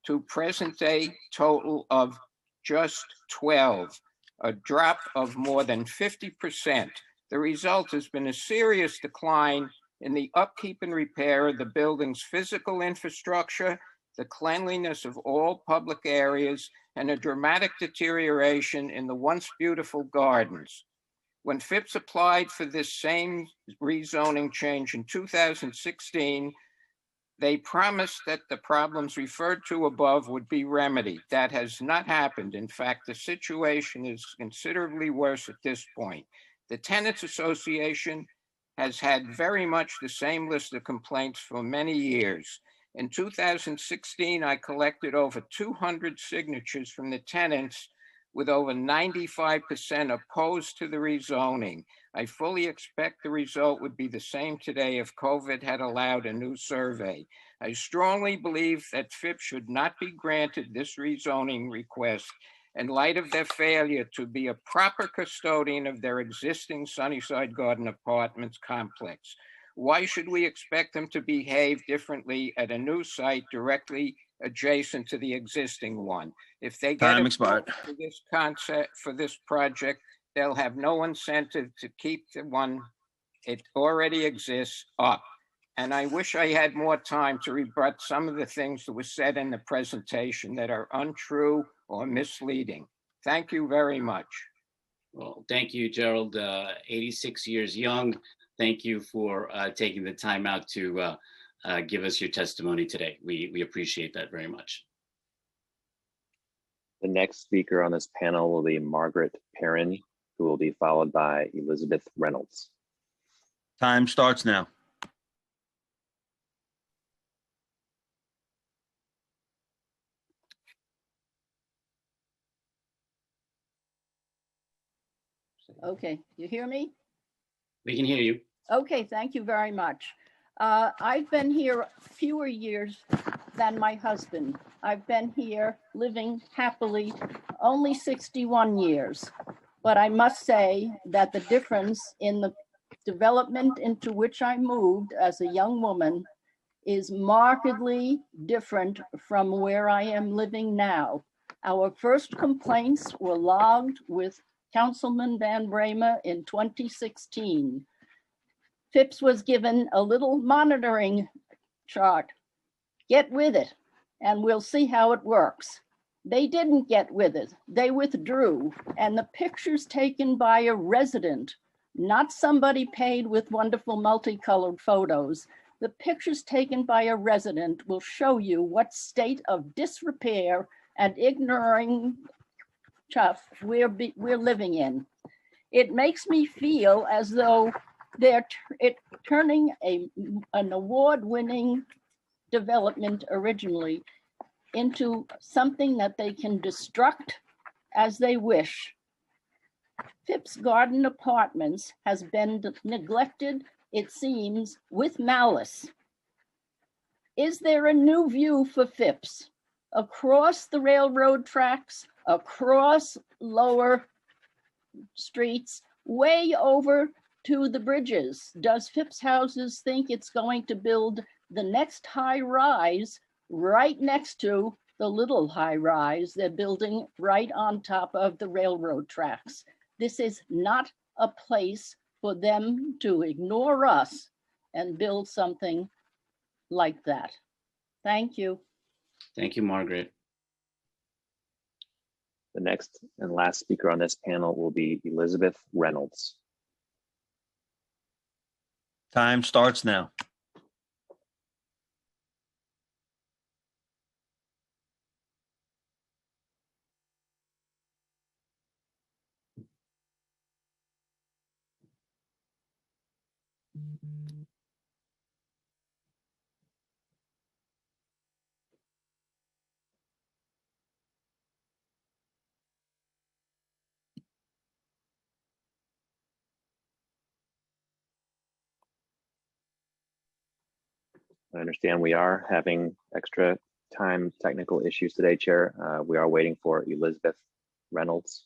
to present-day total of just 12, a drop of more than 50%. The result has been a serious decline in the upkeep and repair of the building's physical infrastructure, the cleanliness of all public areas, and a dramatic deterioration in the once beautiful gardens. When Phipps applied for this same rezoning change in 2016, they promised that the problems referred to above would be remedied. That has not happened. In fact, the situation is considerably worse at this point. The Tenants Association has had very much the same list of complaints for many years. In 2016, I collected over 200 signatures from the tenants, with over 95% opposed to the rezoning. I fully expect the result would be the same today if COVID had allowed a new survey. I strongly believe that Phipps should not be granted this rezoning request in light of their failure to be a proper custodian of their existing Sunnyside Garden Apartments complex. Why should we expect them to behave differently at a new site directly adjacent to the existing one? If they get
Time expired.
for this concept, for this project, they'll have no incentive to keep the one it already exists up. And I wish I had more time to rebut some of the things that were said in the presentation that are untrue or misleading. Thank you very much.
Well, thank you, Gerald. 86 years young. Thank you for taking the time out to give us your testimony today. We appreciate that very much.
The next speaker on this panel will be Margaret Perrin, who will be followed by Elizabeth Reynolds.
Time starts now.
Okay, you hear me?
We can hear you.
Okay, thank you very much. I've been here fewer years than my husband. I've been here living happily only 61 years. But I must say that the difference in the development into which I moved as a young woman is markedly different from where I am living now. Our first complaints were logged with Councilman Van Bramer in 2016. Phipps was given a little monitoring chart. Get with it, and we'll see how it works. They didn't get with it. They withdrew, and the pictures taken by a resident, not somebody paid with wonderful multicolored photos, the pictures taken by a resident will show you what state of disrepair and ignoring chuff we're living in. It makes me feel as though they're turning an award-winning development originally into something that they can destruct as they wish. Phipps Garden Apartments has been neglected, it seems, with malice. Is there a new view for Phipps? Across the railroad tracks, across lower streets, way over to the bridges? Does Phipps Houses think it's going to build the next high rise right next to the little high rise they're building right on top of the railroad tracks? This is not a place for them to ignore us and build something like that. Thank you.
Thank you, Margaret.
The next and last speaker on this panel will be Elizabeth Reynolds.
Time starts now.
I understand we are having extra time technical issues today, Chair. We are waiting for Elizabeth Reynolds.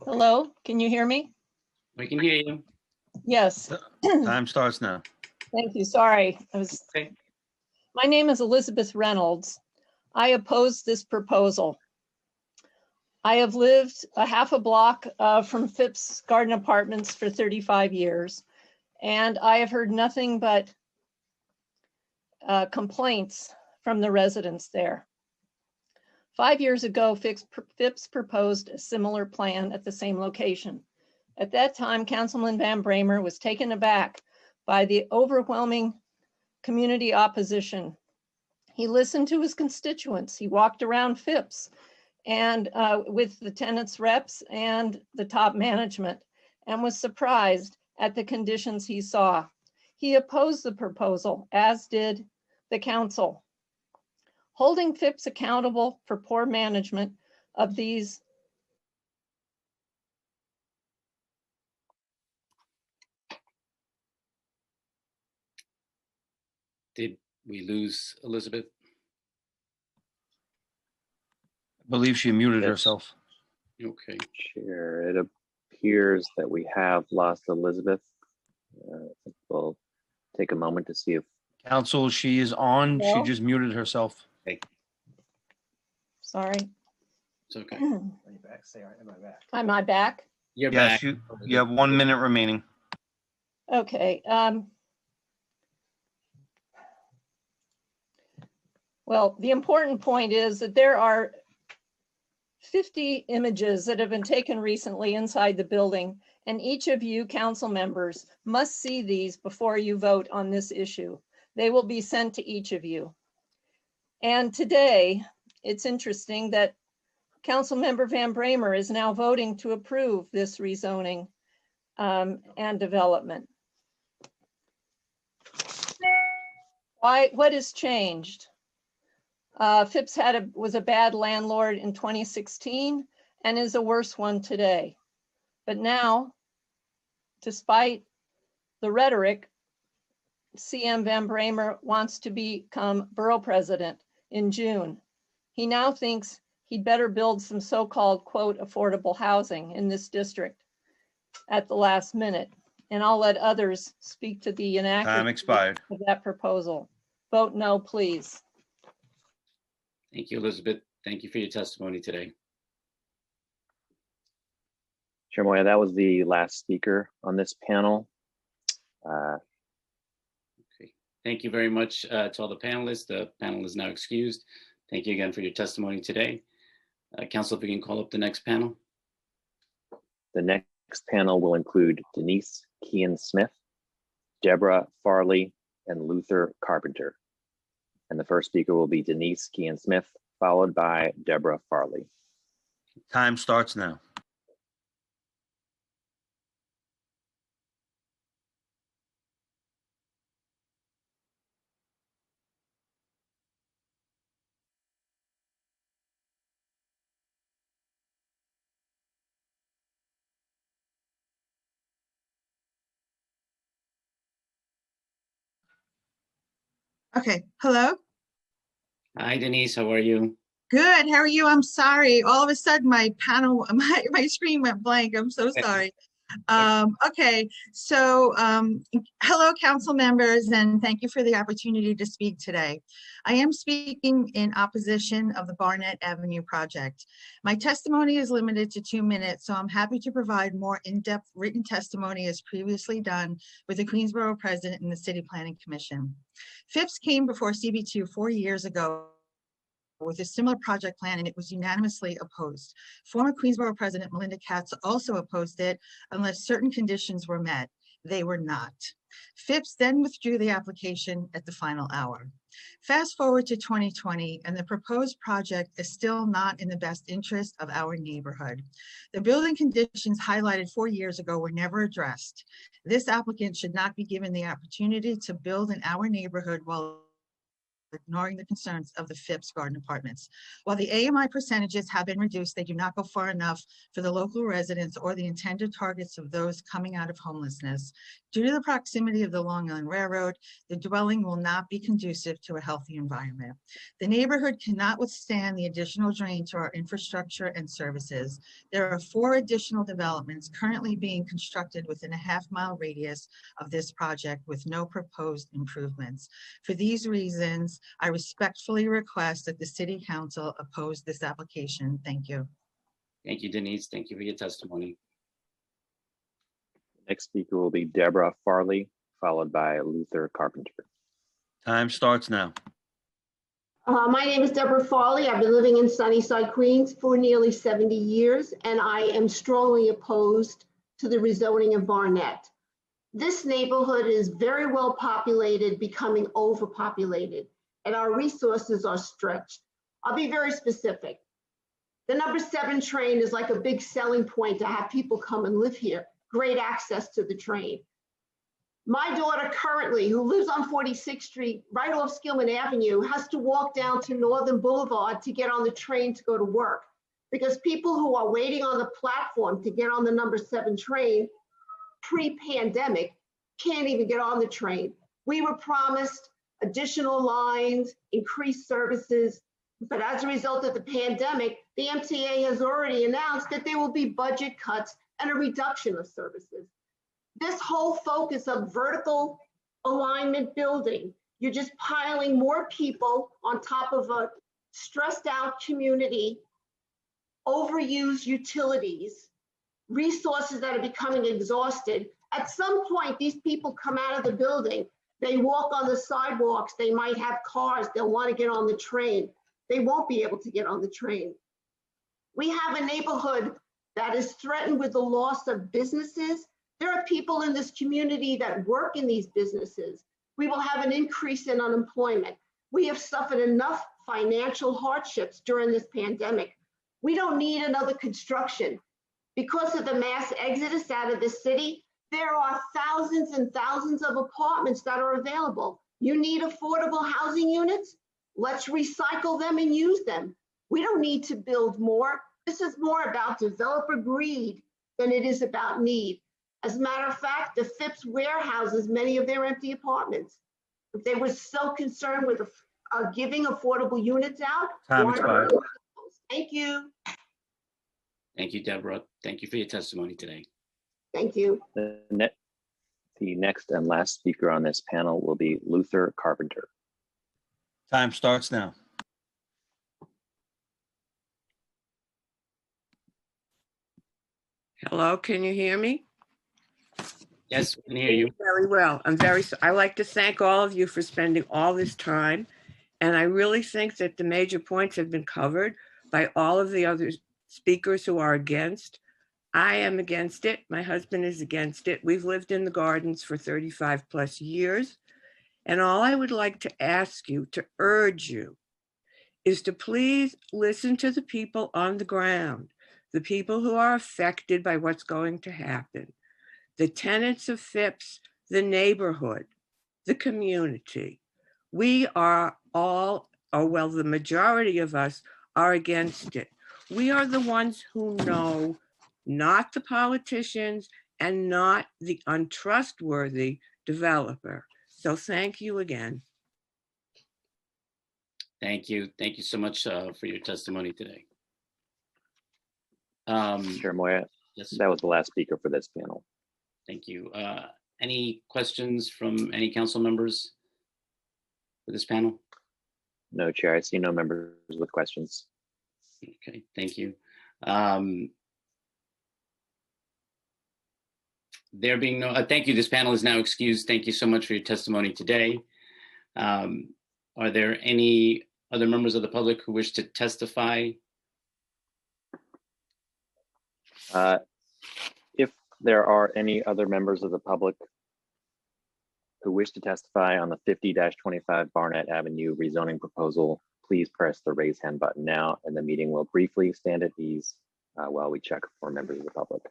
Hello, can you hear me?
We can hear you.
Yes.
Time starts now.
Thank you. Sorry.
Okay.
My name is Elizabeth Reynolds. I oppose this proposal. I have lived a half a block from Phipps Garden Apartments for 35 years, and I have heard nothing but complaints from the residents there. 5 years ago, Phipps proposed a similar plan at the same location. At that time, Councilman Van Bramer was taken aback by the overwhelming community opposition. He listened to his constituents. He walked around Phipps and with the tenants reps and the top management and was surprised at the conditions he saw. He opposed the proposal, as did the council. Holding Phipps accountable for poor management of these
Did we lose Elizabeth?
I believe she muted herself.
Okay.
Chair, it appears that we have lost Elizabeth. We'll take a moment to see if
Council, she is on. She
No.
just muted herself.
Okay.
Sorry.
It's okay.
Am I back?
You're
Yes,
back.
you have 1 minute remaining.
Okay. Well, the important point is that there are 50 images that have been taken recently inside the building, and each of you council members must see these before you vote on this issue. They will be sent to each of you. And today, it's interesting that Councilmember Van Bramer is now voting to approve this rezoning and development. What has changed? Phipps was a bad landlord in 2016 and is a worse one today. But now, despite the rhetoric, CM Van Bramer wants to become borough president in June. He now thinks he'd better build some so-called, quote, affordable housing in this district at the last minute. And I'll let others speak to the
Time
inaccuracy
expired.
of that proposal. Vote no, please.
Thank you, Elizabeth. Thank you for your testimony today.
Chair Moya, that was the last speaker on this panel.
Okay. Thank you very much to all the panelists. The panel is now excused. Thank you again for your testimony today. Council, if we can call up the next panel.
The next panel will include Denise Kean-Smith, Deborah Farley, and Luther Carpenter. And the first speaker will be Denise Kean-Smith, followed by Deborah Farley.
Time starts now.
Okay, hello?
Hi, Denise, how are you?
Good, how are you? I'm sorry. All of a sudden my panel, my screen went blank. I'm so sorry. Okay, so hello, council members, and thank you for the opportunity to speak today. I am speaking in opposition of the Barnett Avenue project. My testimony is limited to 2 minutes, so I'm happy to provide more in-depth written testimony as previously done with the Queensborough President and the City Planning Commission. Phipps came before CB2 4 years ago with a similar project plan, and it was unanimously opposed. Former Queensborough President Melinda Katz also opposed it unless certain conditions were met. They were not. Phipps then withdrew the application at the final hour. Fast forward to 2020, and the proposed project is still not in the best interest of our neighborhood. The building conditions highlighted 4 years ago were never addressed. This applicant should not be given the opportunity to build in our neighborhood while ignoring the concerns of the Phipps Garden Apartments. While the AMI percentages have been reduced, they do not go far enough for the local residents or the intended targets of those coming out of homelessness. Due to the proximity of the Long Island Railroad, the dwelling will not be conducive to a healthy environment. The neighborhood cannot withstand the additional drain to our infrastructure and services. There are 4 additional developments currently being constructed within a half-mile radius of this project with no proposed improvements. For these reasons, I respectfully request that the City Council oppose this application. Thank you.
Thank you, Denise. Thank you for your testimony.
Next speaker will be Deborah Farley, followed by Luther Carpenter.
Time starts now.
My name is Deborah Farley. I've been living in Sunnyside, Queens for nearly 70 years, and I am strongly opposed to the rezoning of Barnett. This neighborhood is very well populated, becoming overpopulated, and our resources are stretched. I'll be very specific. The number 7 train is like a big selling point to have people come and live here. Great access to the train. My daughter currently, who lives on 46th Street, right off Skillman Avenue, has to walk down to Northern Boulevard to get on the train to go to work, because people who are waiting on the platform to get on the number 7 train pre-pandemic can't even get on the train. We were promised additional lines, increased services. But as a result of the pandemic, the MTA has already announced that there will be budget cuts and a reduction of services. This whole focus of vertical alignment building, you're just piling more people on top of a stressed out community, overused utilities, resources that are becoming exhausted. At some point, these people come out of the building, they walk on the sidewalks, they might have cars, they'll want to get on the train. They won't be able to get on the train. We have a neighborhood that is threatened with the loss of businesses. There are people in this community that work in these businesses. We will have an increase in unemployment. We have suffered enough financial hardships during this pandemic. We don't need another construction. Because of the mass exodus out of the city, there are thousands and thousands of apartments that are available. You need affordable housing units? Let's recycle them and use them. We don't need to build more. This is more about developer greed than it is about need. As a matter of fact, the Phipps warehouses many of their empty apartments. If they were so concerned with giving affordable units out,
Time expired.
Thank you.
Thank you, Deborah. Thank you for your testimony today.
Thank you.
The next and last speaker on this panel will be Luther Carpenter.
Time starts now.
Hello, can you hear me?
Yes, we can hear you.
Very well. I like to thank all of you for spending all this time. And I really think that the major points have been covered by all of the other speakers who are against. I am against it. My husband is against it. We've lived in the gardens for 35 plus years. And all I would like to ask you, to urge you, is to please listen to the people on the ground, the people who are affected by what's going to happen, the tenants of Phipps, the neighborhood, the community. We are all, or well, the majority of us are against it. We are the ones who know, not the politicians and not the untrustworthy developer. So thank you again.
Thank you. Thank you so much for your testimony today.
Chair Moya,
yes.
That was the last speaker for this panel.
Thank you. Any questions from any council members for this panel?
No, Chair, I see no members with questions.
Okay, thank you. There being no, thank you. This panel is now excused. Thank you so much for your testimony today. Are there any other members of the public who wish to testify?
If there are any other members of the public who wish to testify on the 50-25 Barnett Avenue rezoning proposal, please press the raise hand button now, and the meeting will briefly stand at ease while we check for members of the public.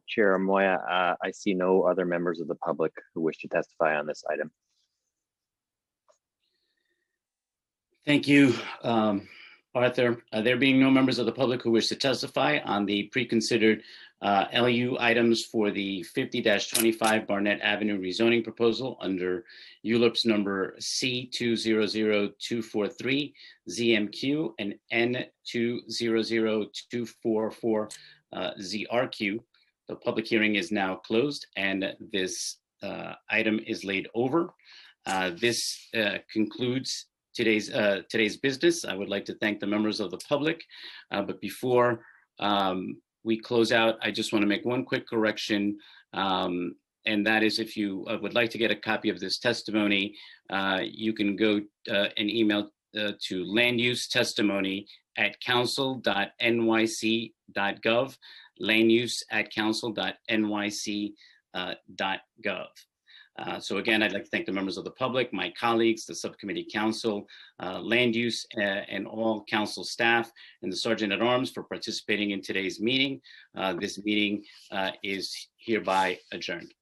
Chair Moya, I see no other members of the public who wish to testify on this item.
Thank you, Arthur. There being no members of the public who wish to testify on the pre-considered LU items for the 50-25 Barnett Avenue rezoning proposal under ULIPS number C200243 ZMQ and N200244 ZRQ. The public hearing is now closed and this item is laid over. This concludes today's business. I would like to thank the members of the public, but before we close out, I just want to make one quick correction, and that is if you would like to get a copy of this testimony, you can go and email to landuse testimony at council.nyc.gov, land use at council.nyc.gov. So again, I'd like to thank the members of the public, my colleagues, the subcommittee council, land use, and all council staff, and the Sergeant at Arms for participating in today's meeting. This meeting is hereby adjourned.